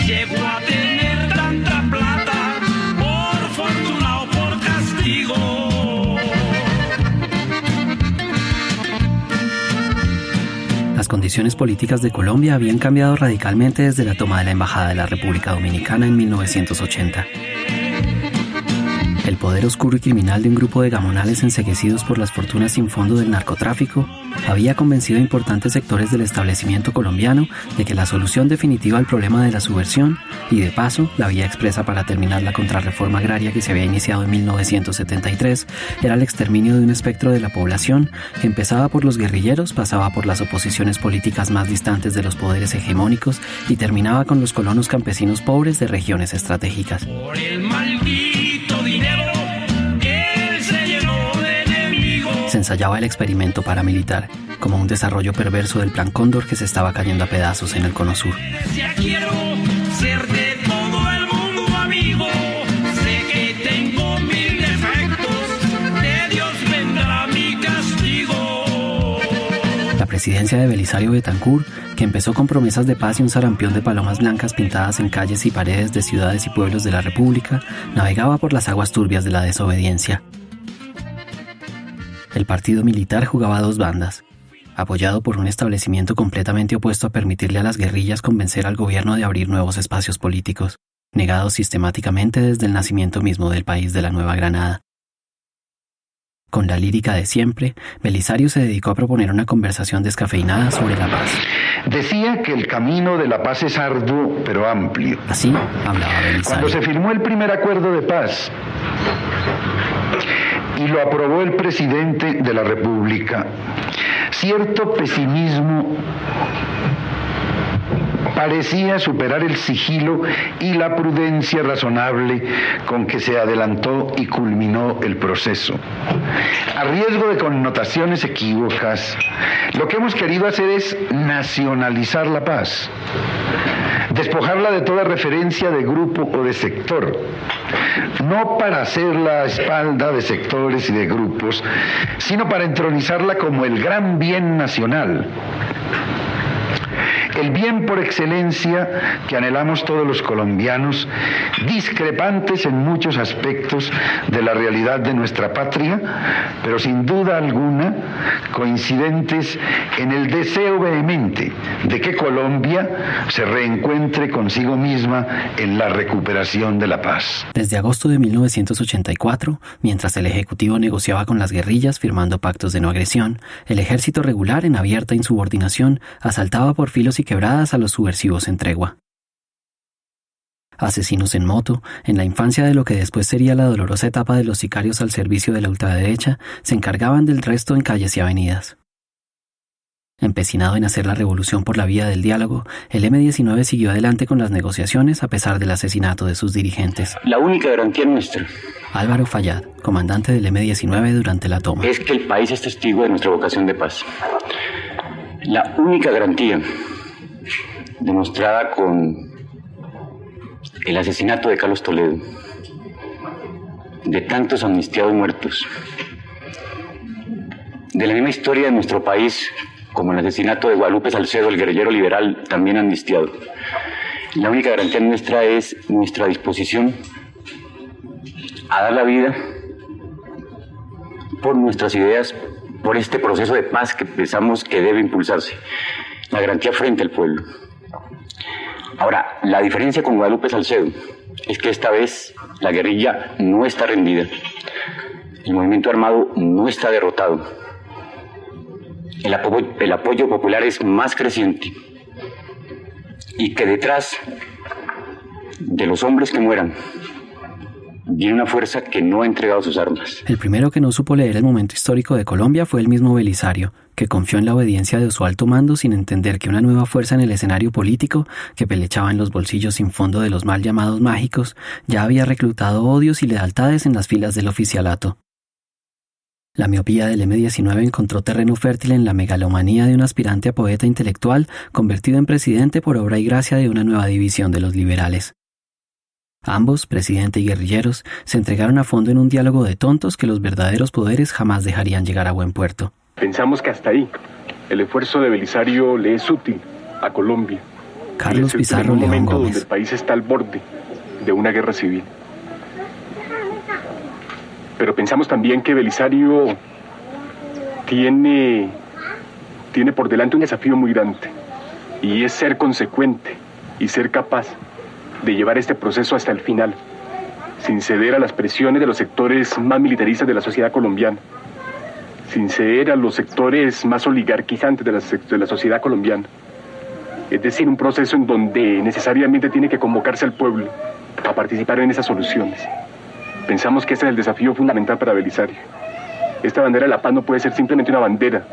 llegó a tener tanta plata por fortuna o por castigo. Las condiciones políticas de Colombia habían cambiado radicalmente desde la toma de la Embajada de la República Dominicana en 1980. El poder oscuro y criminal de un grupo de gamonales enceguecidos por las fortunas sin fondo del narcotráfico había convencido a importantes sectores del establecimiento colombiano de que la solución definitiva al problema de la subversión, y de paso la vía expresa para terminar la contrarreforma agraria que se había iniciado en 1973, era el exterminio de un espectro de la población que empezaba por los guerrilleros, pasaba por las oposiciones políticas más distantes de los poderes hegemónicos y terminaba con los colonos campesinos pobres de regiones estratégicas. Por el maldito dinero, él se llenó de enemigos. Se ensayaba el experimento paramilitar, como un desarrollo perverso del Plan Cóndor que se estaba cayendo a pedazos en el Cono Sur. Ya quiero ser de todo el mundo amigo, sé que tengo 1000 defectos, de Dios vendrá mi castigo. La presidencia de Belisario Betancourt, que empezó con promesas de paz y un sarampión de palomas blancas pintadas en calles y paredes de ciudades y pueblos de la República, navegaba por las aguas turbias de la desobediencia. El partido militar jugaba a 2 bandas, apoyado por un establecimiento completamente opuesto a permitirle a las guerrillas convencer al gobierno de abrir nuevos espacios políticos, negados sistemáticamente desde el nacimiento mismo del país de la Nueva Granada. Con la lírica de siempre, Belisario se dedicó a proponer una conversación descafeinada sobre la paz. Decía que el camino de la paz es arduo, pero amplio. Así hablaba Belisario. Cuando se firmó el primer acuerdo de paz y lo aprobó el presidente de la República, cierto pesimismo parecía superar el sigilo y la prudencia razonable con que se adelantó y culminó el proceso. A riesgo de connotaciones equívocas, lo que hemos querido hacer es nacionalizar la paz, despojarla de toda referencia de grupo o de sector, no para hacerla a espalda de sectores y de grupos, sino para entronizarla como el gran bien nacional. el bien por excelencia que anhelamos todos los colombianos, discrepantes en muchos aspectos de la realidad de nuestra patria, pero sin duda alguna coincidentes en el deseo vehemente de que Colombia se reencuentre consigo misma en la recuperación de la paz. Desde agosto de 1984, mientras el Ejecutivo negociaba con las guerrillas firmando pactos de no agresión, el ejército regular en abierta insubordinación asaltaba por filos y quebradas a los subversivos en tregua. Asesinos en moto, en la infancia de lo que después sería la dolorosa etapa de los sicarios al servicio de la ultraderecha, se encargaban del resto en calles y avenidas. Empecinado en hacer la revolución por la vía del diálogo, el M-19 siguió adelante con las negociaciones a pesar del asesinato de sus dirigentes. La única garantía nuestra, Álvaro Fayad, comandante del M-19 durante la toma, es que el país es testigo de nuestra vocación de paz. La única garantía demostrada con el asesinato de Carlos Toledo, de tantos amnistiados muertos, de la misma historia de nuestro país, como el asesinato de Guadalupe Salcedo, el guerrillero liberal, también amnistiado. La única garantía nuestra es nuestra disposición a dar la vida por nuestras ideas, por este proceso de paz que pensamos que debe impulsarse. La garantía frente al pueblo. Ahora, la diferencia con Guadalupe Salcedo es que esta vez la guerrilla no está rendida. El movimiento armado no está derrotado. El apoyo popular es más creciente y que detrás de los hombres que mueran viene una fuerza que no ha entregado sus armas. El primero que no supo leer el momento histórico de Colombia fue el mismo Belisario, que confió en la obediencia de su alto mando sin entender que una nueva fuerza en el escenario político, que pelechaba en los bolsillos sin fondo de los mal llamados mágicos, ya había reclutado odios y lealtades en las filas del oficialato. La miopía del M-19 encontró terreno fértil en la megalomanía de un aspirante a poeta intelectual convertido en presidente por obra y gracia de una nueva división de los liberales. Ambos, presidente y guerrilleros, se entregaron a fondo en un diálogo de tontos que los verdaderos poderes jamás dejarían llegar a buen puerto. Pensamos que hasta ahí el esfuerzo de Belisario le es útil a Colombia. Carlos Pizarro León momento Gómez. donde el país está al borde de una guerra civil. Pero pensamos también que Belisario tiene por delante un desafío muy grande, y es ser consecuente y ser capaz de llevar este proceso hasta el final, sin ceder a las presiones de los sectores más militaristas de la sociedad colombiana, sin ceder a los sectores más oligarquizantes de la sociedad colombiana. Es decir, un proceso en donde necesariamente tiene que convocarse al pueblo a participar en esas soluciones. Pensamos que ese es el desafío fundamental para Belisario. Esta bandera de la paz no puede ser simplemente una bandera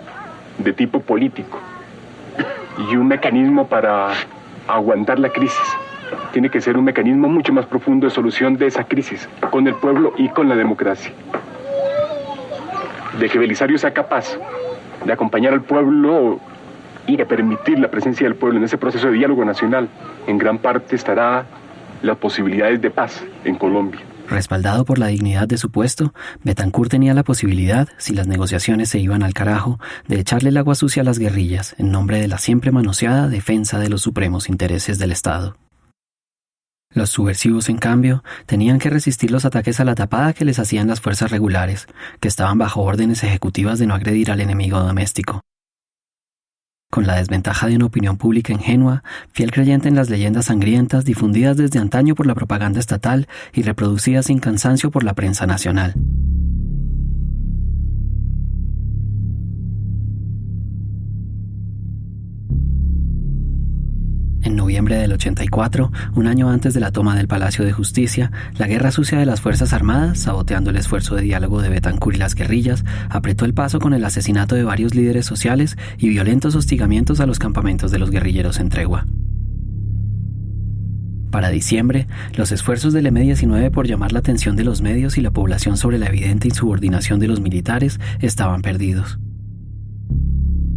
de tipo político y un mecanismo para aguantar la crisis. Tiene que ser un mecanismo mucho más profundo de solución de esa crisis, con el pueblo y con la democracia. De que Belisario sea capaz de acompañar al pueblo y de permitir la presencia del pueblo en ese proceso de diálogo nacional, en gran parte estará las posibilidades de paz en Colombia. Respaldado por la dignidad de su puesto, Betancourt tenía la posibilidad, si las negociaciones se iban al carajo, de echarle el agua sucia a las guerrillas en nombre de la siempre manoseada defensa de los supremos intereses del Estado. Los subversivos, en cambio, tenían que resistir los ataques a la tapada que les hacían las fuerzas regulares, que estaban bajo órdenes ejecutivas de no agredir al enemigo doméstico. Con la desventaja de una opinión pública ingenua, fiel creyente en las leyendas sangrientas difundidas desde antaño por la propaganda estatal y reproducidas sin cansancio por la prensa nacional. En noviembre del 84, un año antes de la toma del Palacio de Justicia, la guerra sucia de las Fuerzas Armadas, saboteando el esfuerzo de diálogo de Betancourt y las guerrillas, apretó el paso con el asesinato de varios líderes sociales y violentos hostigamientos a los campamentos de los guerrilleros en tregua. Para diciembre, los esfuerzos del M-19 por llamar la atención de los medios y la población sobre la evidente insubordinación de los militares estaban perdidos.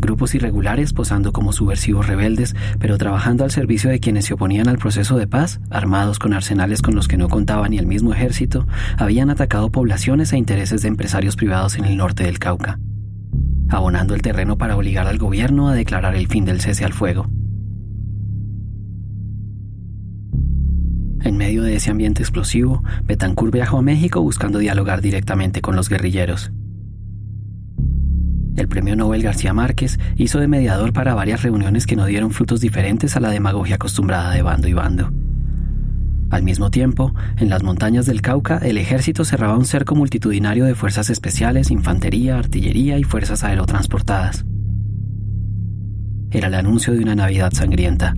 Grupos irregulares posando como subversivos rebeldes, pero trabajando al servicio de quienes se oponían al proceso de paz, armados con arsenales con los que no contaba ni el mismo ejército, habían atacado poblaciones e intereses de empresarios privados en el norte del Cauca, abonando el terreno para obligar al gobierno a declarar el fin del cese al fuego. En medio de ese ambiente explosivo, Betancur viajó a México buscando dialogar directamente con los guerrilleros. El premio Nobel García Márquez hizo de mediador para varias reuniones que no dieron frutos diferentes a la demagogia acostumbrada de bando y bando. Al mismo tiempo, en las montañas del Cauca, el ejército cerraba un cerco multitudinario de fuerzas especiales, infantería, artillería y fuerzas aerotransportadas. Era el anuncio de una Navidad sangrienta.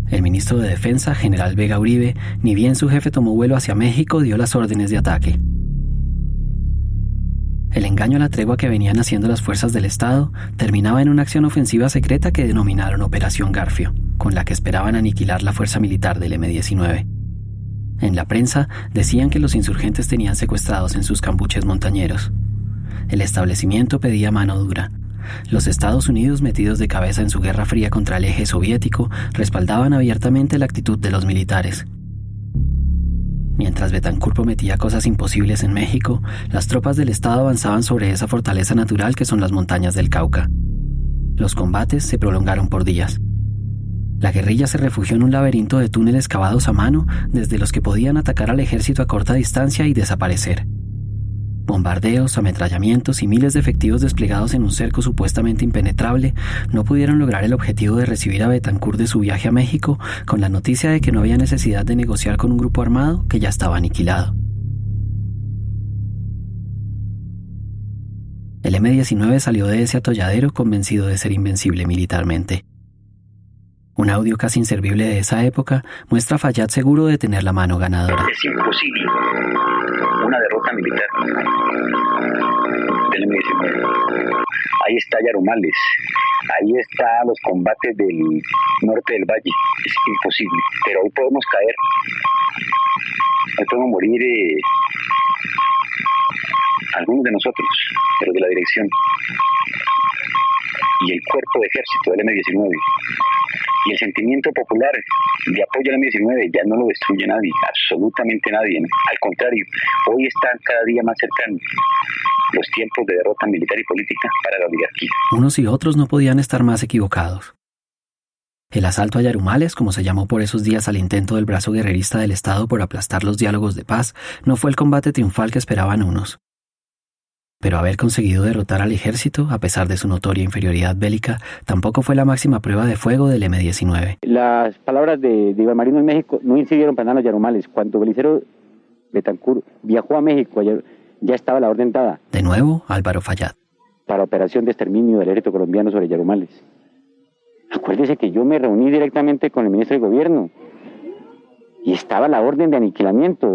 El ministro de Defensa, general Vega Uribe, ni bien su jefe tomó vuelo hacia México, dio las órdenes de ataque. El engaño a la tregua que venían haciendo las fuerzas del Estado terminaba en una acción ofensiva secreta que denominaron Operación Garfio, con la que esperaban aniquilar la fuerza militar del M-19. En la prensa decían que los insurgentes tenían secuestrados en sus cambuches montañeros. El establecimiento pedía mano dura. Los Estados Unidos, metidos de cabeza en su guerra fría contra el eje soviético, respaldaban abiertamente la actitud de los militares. Mientras Betancur prometía cosas imposibles en México, las tropas del Estado avanzaban sobre esa fortaleza natural que son las montañas del Cauca. Los combates se prolongaron por días. La guerrilla se refugió en un laberinto de túneles cavados a mano, desde los que podían atacar al ejército a corta distancia y desaparecer. Bombardeos, ametrallamientos y miles de efectivos desplegados en un cerco supuestamente impenetrable no pudieron lograr el objetivo de recibir a Betancur de su viaje a México con la noticia de que no había necesidad de negociar con un grupo armado que ya estaba aniquilado. El M-19 salió de ese atolladero convencido de ser invencible militarmente. Un audio casi inservible de esa época muestra a Fayad seguro de tener la mano ganadora. Es imposible una derrota militar del M-19. Ahí está Yarumales, ahí están los combates del norte del valle. Es imposible, pero hoy podemos caer, hoy podemos morir algunos de nosotros, pero de la dirección y el cuerpo de ejército del M-19. Y el sentimiento popular de apoyo al M-19 ya no lo destruye nadie, absolutamente nadie. Al contrario, hoy están cada día más cercanos los tiempos de derrota militar y política para la oligarquía. Unos y otros no podían estar más equivocados. El asalto a Yarumales, como se llamó por esos días al intento del brazo guerrerista del Estado por aplastar los diálogos de paz, no fue el combate triunfal que esperaban unos. Pero haber conseguido derrotar al ejército, a pesar de su notoria inferioridad bélica, tampoco fue la máxima prueba de fuego del M-19. Las palabras de Iván Marino en México no incidieron para nada en los Yarumales. Cuando Belicero Betancur viajó a México, ya estaba la orden dada. De nuevo, Álvaro Fayad. Para operación de exterminio del ejército colombiano sobre Yarumales. Acuérdese que yo me reuní directamente con el ministro de Gobierno y estaba la orden de aniquilamiento.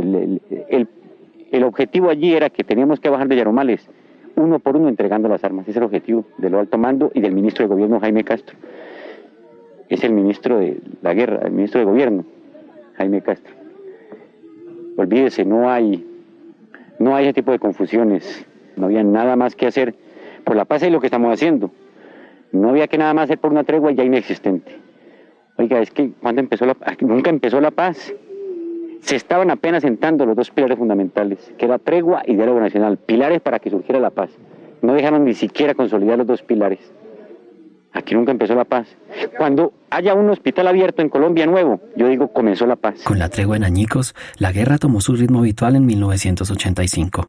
El objetivo allí era que teníamos que bajar de Yarumales, uno por uno entregando las armas. Ese es el objetivo de lo alto mando y del ministro de Gobierno, Jaime Castro. Es el ministro de la guerra, el ministro de Gobierno, Jaime Castro. Olvídese, no hay ese tipo de confusiones. No había nada más que hacer por la paz y lo que estamos haciendo. No había que nada más hacer por una tregua ya inexistente. Oiga, es que nunca empezó la paz. Se estaban apenas sentando los dos pilares fundamentales, que era tregua y diálogo nacional, pilares para que surgiera la paz. No dejaron ni siquiera consolidar los dos pilares. Aquí nunca empezó la paz. Cuando haya un hospital abierto en Colombia nuevo, yo digo, comenzó la paz. Con la tregua en añicos, la guerra tomó su ritmo habitual en 1985.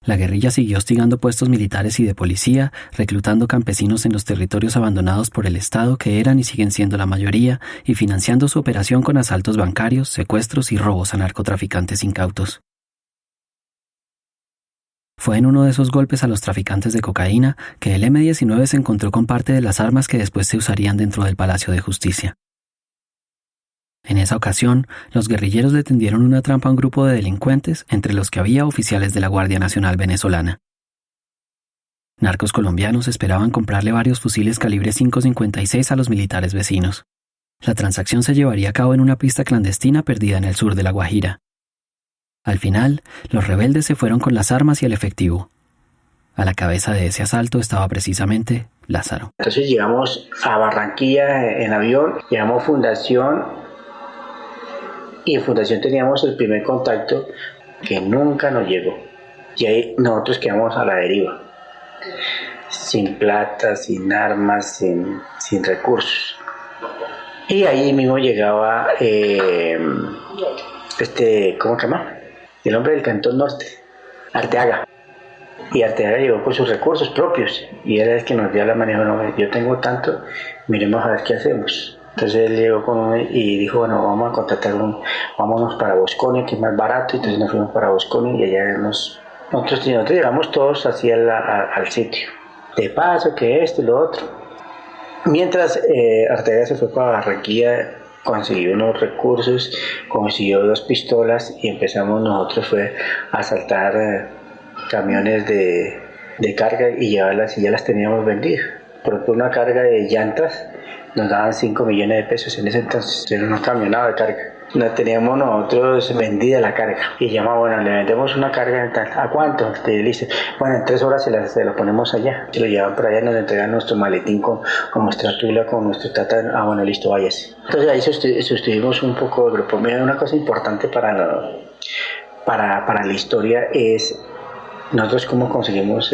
La guerrilla siguió hostigando puestos militares y de policía, reclutando campesinos en los territorios abandonados por el Estado, que eran y siguen siendo la mayoría, y financiando su operación con asaltos bancarios, secuestros y robos a narcotraficantes incautos. Fue en uno de esos golpes a los traficantes de cocaína que el M-19 se encontró con parte de las armas que después se usarían dentro del Palacio de Justicia. En esa ocasión, los guerrilleros le tendieron una trampa a un grupo de delincuentes, entre los que había oficiales de la Guardia Nacional venezolana. Narcos colombianos esperaban comprarle varios fusiles calibre .556 a los militares vecinos. La transacción se llevaría a cabo en una pista clandestina perdida en el sur de La Guajira. Al final, los rebeldes se fueron con las armas y el efectivo. A la cabeza de ese asalto estaba precisamente Lázaro. Entonces llegamos a Barranquilla en avión, llegamos a Fundación, y en Fundación teníamos el primer contacto que nunca nos llegó. Y ahí nosotros quedamos a la deriva, sin plata, sin armas, sin recursos. Y ahí mismo llegaba, ¿cómo se llama? El hombre del Cantón Norte, Arteaga. Y Arteaga llegó con sus recursos propios y era el que nos dio la manejo. No, yo tengo tanto, miremos a ver qué hacemos. Entonces él llegó y dijo, bueno, vamos a contratar vámonos para Bosconia, que es más barato. Entonces nos fuimos para Bosconia y allá nosotros llegamos todos así al sitio. De paso, que esto y lo otro. Mientras Arteaga se fue para Barranquilla, consiguió unos recursos, consiguió 2 pistolas y empezamos nosotros a asaltar camiones de carga y llevarlas, y ya las teníamos vendidas. Por ejemplo, una carga de llantas nos daban 5 millones de pesos en ese entonces, era una camionada de carga. La teníamos nosotros vendida la carga y llamaba, bueno, le vendemos una carga tal, ¿a cuánto? Te dice, bueno, en 3 horas se la ponemos allá. Se lo llevan para allá y nos entregan nuestro maletín con nuestra tula, con nuestro tata. Ah, bueno, listo, váyase. Entonces ahí sostuvimos un poco el grupo. Mira, una cosa importante para la historia es nosotros cómo conseguimos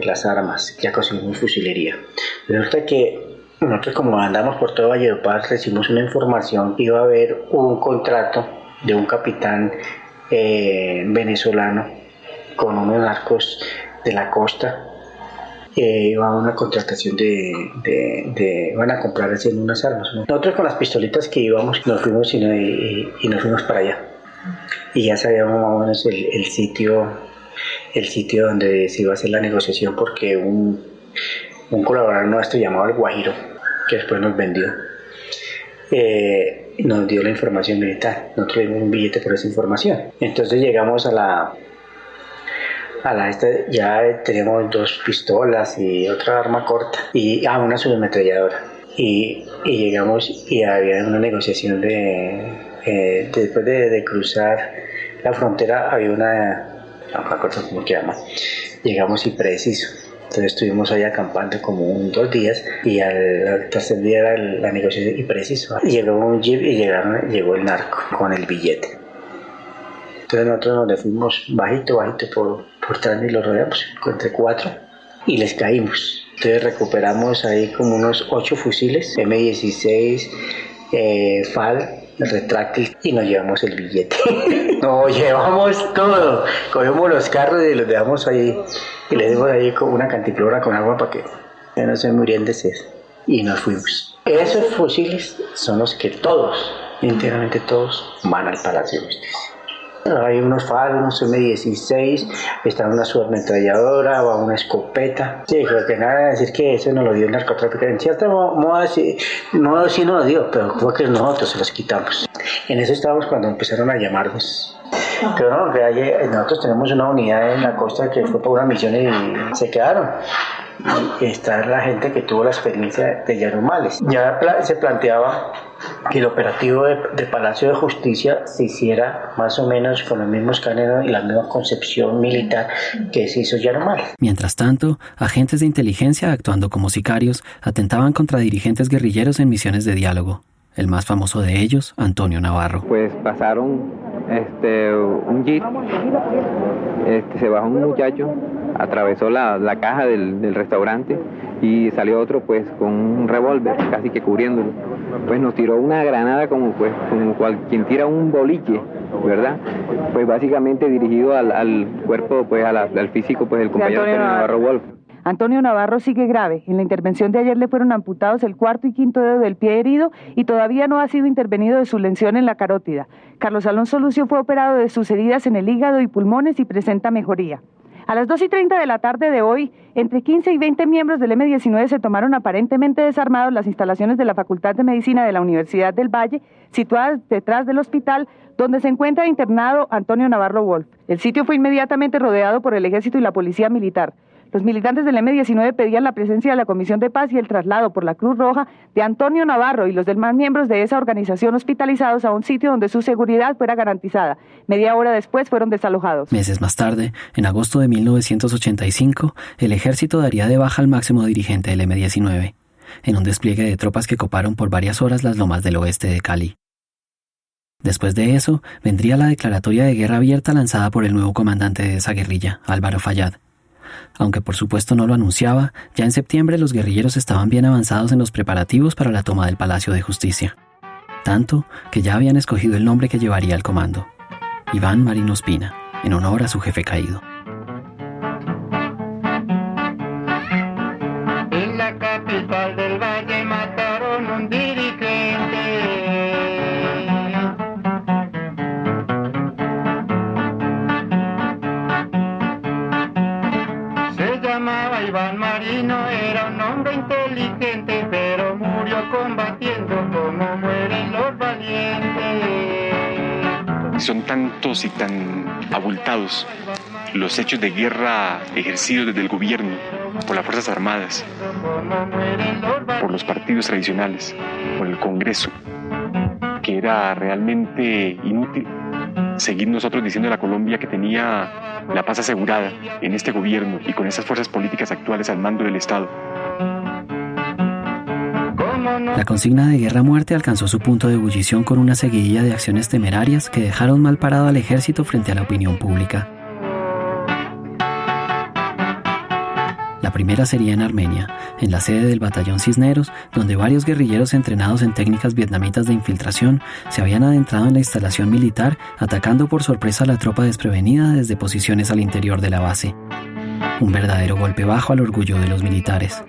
las armas. Ya conseguimos fusilería. Resulta que nosotros, como andamos por todo Valledupar, recibimos una información que iba a haber un contrato de un capitán venezolano con unos narcos de la costa. Iba a una contratación van a comprar haciendo unas armas, ¿no? Nosotros con las pistolitas que íbamos nos fuimos y nos fuimos para allá. Y ya sabíamos más o menos el sitio donde se iba a hacer la negociación, porque un colaborador nuestro llamado El Guajiro, que después nos vendió, nos dio la información militar. Nosotros dimos un billete por esa información. Entonces llegamos ya teníamos 2 pistolas y otra arma corta y una subametralladora. Y llegamos y había una negociación después de cruzar la frontera, había no me acuerdo cómo se llama. Llegamos y preciso. Entonces estuvimos ahí acampando como 2 días y al tercer día era la negociación y preciso. Llegó un jeep y llegó el narco con el billete. Entonces nosotros nos fuimos bajito por atrás y los rodeamos entre 4 y les caímos. Entonces recuperamos ahí como unos 8 fusiles, M16, FAL, retráctil, y nos llevamos el billete. Nos llevamos todo. Cogemos los carros y los dejamos ahí y le dimos ahí con una cantimplora con agua para que no se murieran de sed. Y nos fuimos. Esos fusiles son los que íntegramente todos, van al Palacio de Justicia. Hay unos FAL, unos M16, está una subametralladora o una escopeta. Sí, creo que nada de decir que eso nos lo dio el narcotráfico. En cierto modo sí nos lo dio, pero fue que nosotros se los quitamos. En eso estábamos cuando empezaron a llamarnos. Pero no, que nosotros tenemos una unidad en la costa que fue por una misión y se quedaron. Y está la gente que tuvo la experiencia de Yarumales. Ya se planteaba que el operativo de Palacio de Justicia se hiciera más o menos con los mismos cánones y la misma concepción militar que se hizo Yarumales. Mientras tanto, agentes de inteligencia actuando como sicarios atentaban contra dirigentes guerrilleros en misiones de diálogo. El más famoso de ellos, Antonio Navarro. Pues pasaron un jeep, se bajó un muchacho, atravesó la caja del restaurante y salió otro pues con un revólver casi que cubriéndolo. Pues nos tiró una granada como quien tira un boliche, ¿verdad? Pues básicamente dirigido al cuerpo, pues al físico pues del compañero Antonio Navarro Wolf. Antonio Navarro sigue grave. En la intervención de ayer le fueron amputados el 4 y 5 dedo del pie herido y todavía no ha sido intervenido de su lesión en la carótida. Carlos Alonso Lucio fue operado de sus heridas en el hígado y pulmones y presenta mejoría. A las 2:30 de la tarde de hoy, entre 15 y 20 miembros del M-19 se tomaron aparentemente desarmados las instalaciones de la Facultad de Medicina de la Universidad del Valle, situadas detrás del hospital donde se encuentra internado Antonio Navarro Wolf. El sitio fue inmediatamente rodeado por el Ejército y la Policía Militar. Los militantes del M-19 pedían la presencia de la Comisión de Paz y el traslado por la Cruz Roja de Antonio Navarro y los demás miembros de esa organización hospitalizados a un sitio donde su seguridad fuera garantizada. Media hora después fueron desalojados. Meses más tarde, en agosto de 1985, el ejército daría de baja al máximo dirigente del M-19, en un despliegue de tropas que coparon por varias horas las lomas del oeste de Cali. Después de eso, vendría la declaratoria de guerra abierta lanzada por el nuevo comandante de esa guerrilla, Álvaro Fayad. Aunque por supuesto no lo anunciaba, ya en septiembre los guerrilleros estaban bien avanzados en los preparativos para la toma del Palacio de Justicia. tanto que ya habían escogido el nombre que llevaría el comando: Iván Marino Ospina, en honor a su jefe caído. En la capital del Valle mataron un dirigente. Se llamaba Iván Marino, era un hombre inteligente, pero murió combatiendo como mueren los valientes. Son tantos y tan abultados los hechos de guerra ejercidos desde el gobierno, por las Fuerzas Armadas, por los partidos tradicionales, por el Congreso, que era realmente inútil seguir nosotros diciendo a la Colombia que tenía la paz asegurada en este gobierno y con esas fuerzas políticas actuales al mando del Estado. La consigna de guerra a muerte alcanzó su punto de ebullición con una seguidilla de acciones temerarias que dejaron mal parado al ejército frente a la opinión pública. La primera sería en Armenia, en la sede del batallón Cisneros, donde varios guerrilleros entrenados en técnicas vietnamitas de infiltración se habían adentrado en la instalación militar, atacando por sorpresa a la tropa desprevenida desde posiciones al interior de la base. Un verdadero golpe bajo al orgullo de los militares.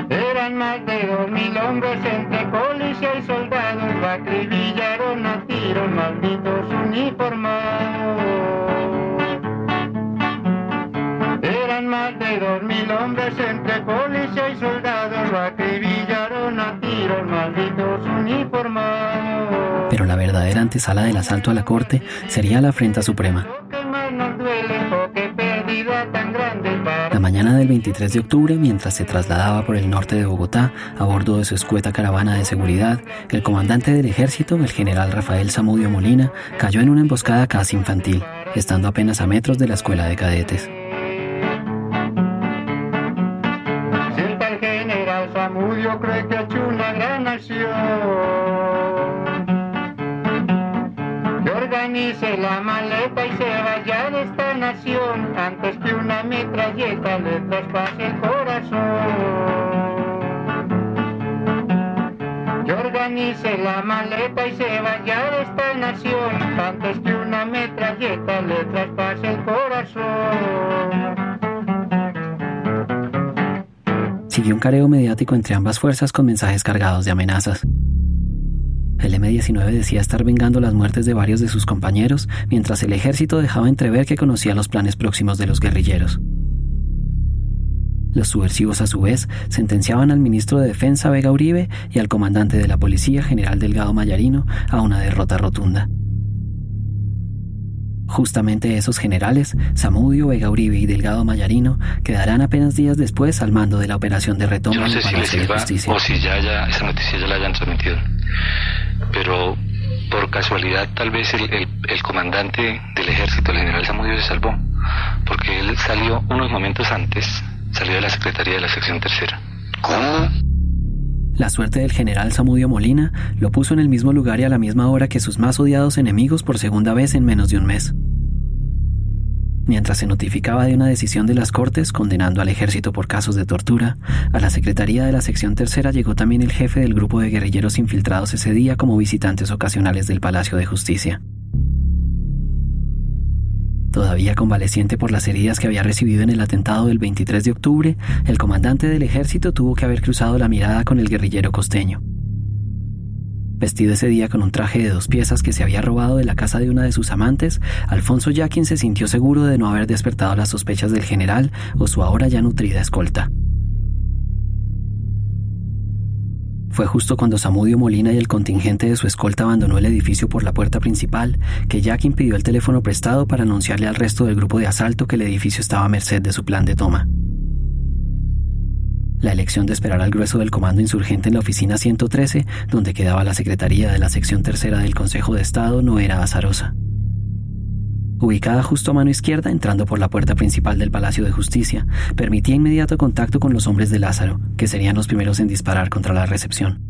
Eran más de 2.000 hombres entre policía y soldados, lo acribillaron a tiros, malditos uniformados. Eran más de 2.000 hombres entre policía y soldados, lo acribillaron a tiros, malditos uniformados. Pero la verdadera antesala del asalto a la corte sería la afrenta suprema. La mañana del 23 de octubre, mientras se trasladaba por el norte de Bogotá a bordo de su escueta caravana de seguridad, el comandante del ejército, el general Rafael Zamudio Molina, cayó en una emboscada casi infantil, estando apenas a metros de la escuela de cadetes. Sienta el general Zamudio, cree que ha hecho una gran acción. Organice la maleta y se vaya de esta nación antes que una metralleta le traspase el corazón. Que organice la maleta y se vaya de esta nación antes que una metralleta le traspase el corazón. Siguió un careo mediático entre ambas fuerzas con mensajes cargados de amenazas. El M-19 decía estar vengando las muertes de varios de sus compañeros, mientras el ejército dejaba entrever que conocía los planes próximos de los guerrilleros. Los subversivos, a su vez, sentenciaban al ministro de Defensa, Vega Uribe, y al comandante de la policía, general Delgado Mayarino, a una derrota rotunda. Justamente esos generales, Zamudio, Vega Uribe y Delgado Mayarino, quedarán apenas días después al mando de la operación de retoma. Yo no sé si les sirva o si ya esa noticia ya la hayan transmitido, pero por casualidad tal vez el comandante del ejército, el general Zamudio, se salvó, porque él salió unos momentos antes, salió de la Secretaría de la Sección Tercera. ¿Cómo? La suerte del general Zamudio Molina lo puso en el mismo lugar y a la misma hora que sus más odiados enemigos por segunda vez en menos de un mes. Mientras se notificaba de una decisión de las Cortes condenando al ejército por casos de tortura, a la Secretaría de la Sección Tercera llegó también el jefe del grupo de guerrilleros infiltrados ese día como visitantes ocasionales del Palacio de Justicia. Todavía convaleciente por las heridas que había recibido en el atentado del 23 de octubre, el comandante del ejército tuvo que haber cruzado la mirada con el guerrillero costeño. Vestido ese día con un traje de 2 piezas que se había robado de la casa de una de sus amantes, Alfonso Yaquín se sintió seguro de no haber despertado las sospechas del general o su ahora ya nutrida escolta. Fue justo cuando Zamudio Molina y el contingente de su escolta abandonó el edificio por la puerta principal que Yaquín pidió el teléfono prestado para anunciarle al resto del grupo de asalto que el edificio estaba a merced de su plan de toma. La elección de esperar al grueso del comando insurgente en la oficina 113, donde quedaba la secretaría de la sección tercera del Consejo de Estado, no era azarosa. Ubicada justo a mano izquierda, entrando por la puerta principal del Palacio de Justicia, permitía inmediato contacto con los hombres de Lázaro, que serían los primeros en disparar contra la recepción.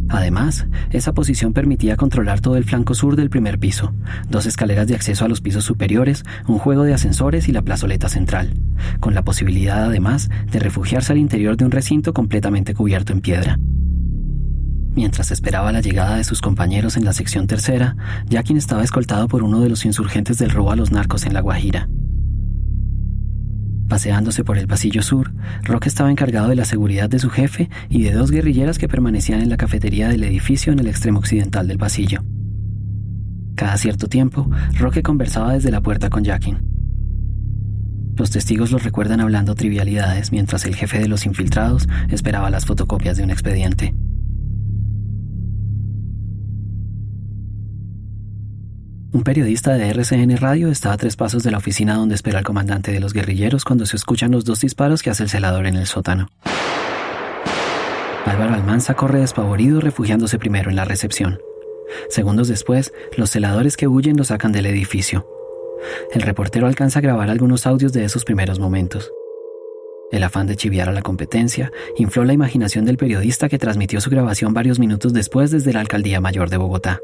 Además, esa posición permitía controlar todo el flanco sur del primer piso, 2 escaleras de acceso a los pisos superiores, un juego de ascensores y la plazoleta central, con la posibilidad además de refugiarse al interior de un recinto completamente cubierto en piedra. Mientras esperaba la llegada de sus compañeros en la sección tercera, Jackin estaba escoltado por uno de los insurgentes del robo a los narcos en La Guajira. Paseándose por el pasillo sur, Roque estaba encargado de la seguridad de su jefe y de 2 guerrilleras que permanecían en la cafetería del edificio en el extremo occidental del pasillo. Cada cierto tiempo, Roque conversaba desde la puerta con Jackin. Los testigos los recuerdan hablando trivialidades mientras el jefe de los infiltrados esperaba las fotocopias de un expediente. Un periodista de RCN Radio está a 3 pasos de la oficina donde espera al comandante de los guerrilleros cuando se escuchan los 2 disparos que hace el celador en el sótano. Álvaro Almanza corre despavorido, refugiándose primero en la recepción. Segundos después, los celadores que huyen lo sacan del edificio. El reportero alcanza a grabar algunos audios de esos primeros momentos. El afán de chiviar a la competencia infló la imaginación del periodista que transmitió su grabación varios minutos después desde la Alcaldía Mayor de Bogotá.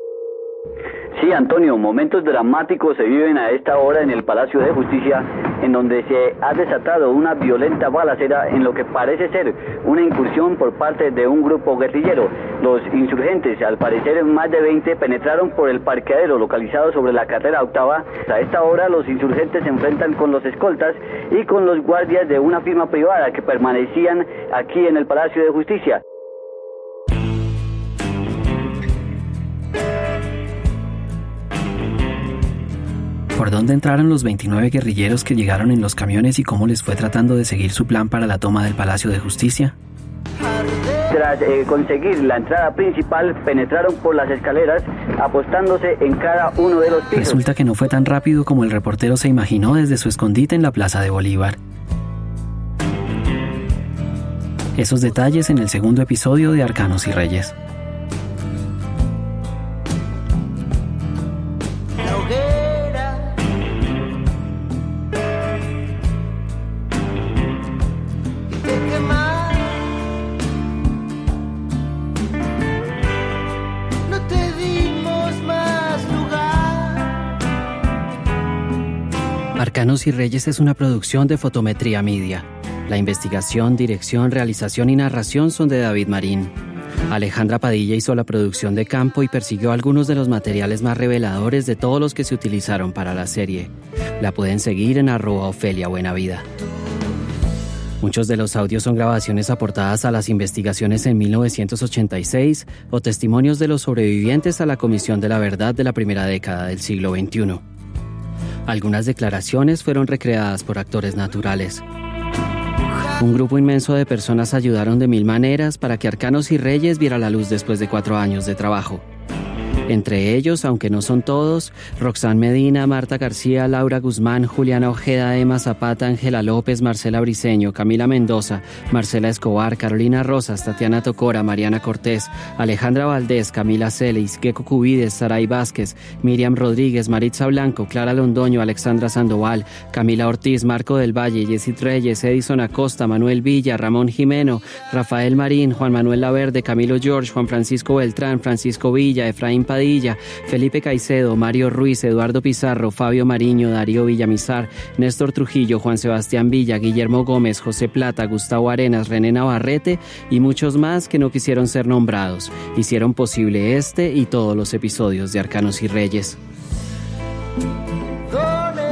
Sí, Antonio, momentos dramáticos se viven a esta hora en el Palacio de Justicia, en donde se ha desatado una violenta balacera en lo que parece ser una incursión por parte de un grupo guerrillero. Los insurgentes, al parecer más de 20, penetraron por el parqueadero localizado sobre la carrera 8ª. A esta hora los insurgentes se enfrentan con los escoltas y con los guardias de una firma privada que permanecían aquí en el Palacio de Justicia. ¿Por dónde entraron los 29 guerrilleros que llegaron en los camiones y cómo les fue tratando de seguir su plan para la toma del Palacio de Justicia? Tras conseguir la entrada principal, penetraron por las escaleras, apostándose en cada uno de los pisos. Resulta que no fue tan rápido como el reportero se imaginó desde su escondite en la Plaza de Bolívar. Esos detalles en el segundo episodio de Arcanos y Reyes. Arcanos y Reyes es una producción de Fotometría Media. La investigación, dirección, realización y narración son de David Marín. Alejandra Padilla hizo la producción de campo y persiguió algunos de los materiales más reveladores de todos los que se utilizaron para la serie. La pueden seguir en @OfeliaBuenavida. Muchos de los audios son grabaciones aportadas a las investigaciones en 1986 o testimonios de los sobrevivientes a la Comisión de la Verdad de la primera década del siglo XXI. Algunas declaraciones fueron recreadas por actores naturales. Un grupo inmenso de personas ayudaron de 1000 maneras para que Arcanos y Reyes viera la luz después de 4 años de trabajo. Entre ellos, aunque no son todos, Roxanne Medina, Marta García, Laura Guzmán, Juliana Ojeda, Emma Zapata, Ángela López, Marcela Briceño, Camila Mendoza, Marcela Escobar, Carolina Rosas, Tatiana Tocora, Mariana Cortés, Alejandra Valdés, Camila Celis, Gecko Cubides, Saray Vázquez, Miriam Rodríguez, Maritza Blanco, Clara Londoño, Alexandra Sandoval, Camila Ortiz, Marco del Valle, Yesid Reyes, Edison Acosta, Manuel Villa, Ramón Jimeno, Rafael Marín, Juan Manuel Laverde, Camilo George, Juan Francisco Beltrán, Francisco Villa, Efraín Padilla, Felipe Caicedo, Mario Ruiz, Eduardo Pizarro, Fabio Mariño, Darío Villamizar, Néstor Trujillo, Juan Sebastián Villa, Guillermo Gómez, José Plata, Gustavo Arenas, René Navarrete y muchos más que no quisieron ser nombrados. Hicieron posible este y todos los episodios de Arcanos y Reyes.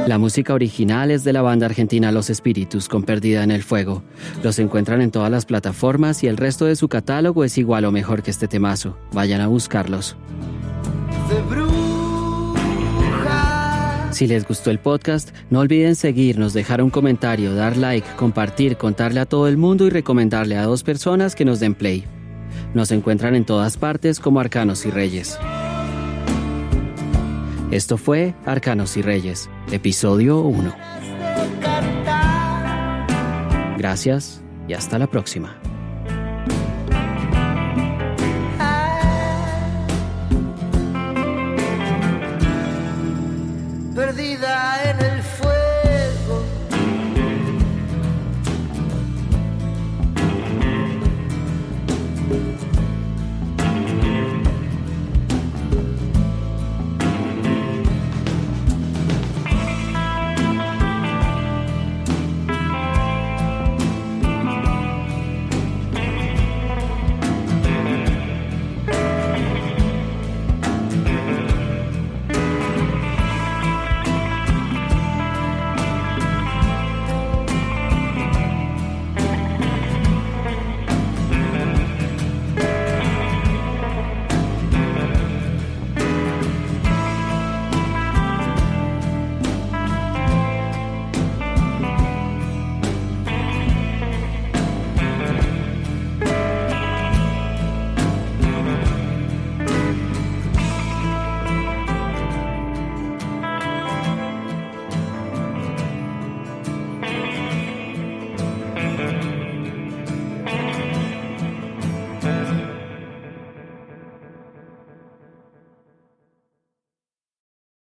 La música original es de la banda argentina Los Espíritus con Perdida en el Fuego. Los encuentran en todas las plataformas y el resto de su catálogo es igual o mejor que este temazo. Vayan a buscarlos. Si les gustó el podcast, no olviden seguirnos, dejar un comentario, dar like, compartir, contarle a todo el mundo y recomendarle a 2 personas que nos den play. Nos encuentran en todas partes como Arcanos y Reyes. Esto fue Arcanos y Reyes, episodio 1. Gracias y hasta la próxima. Perdida en el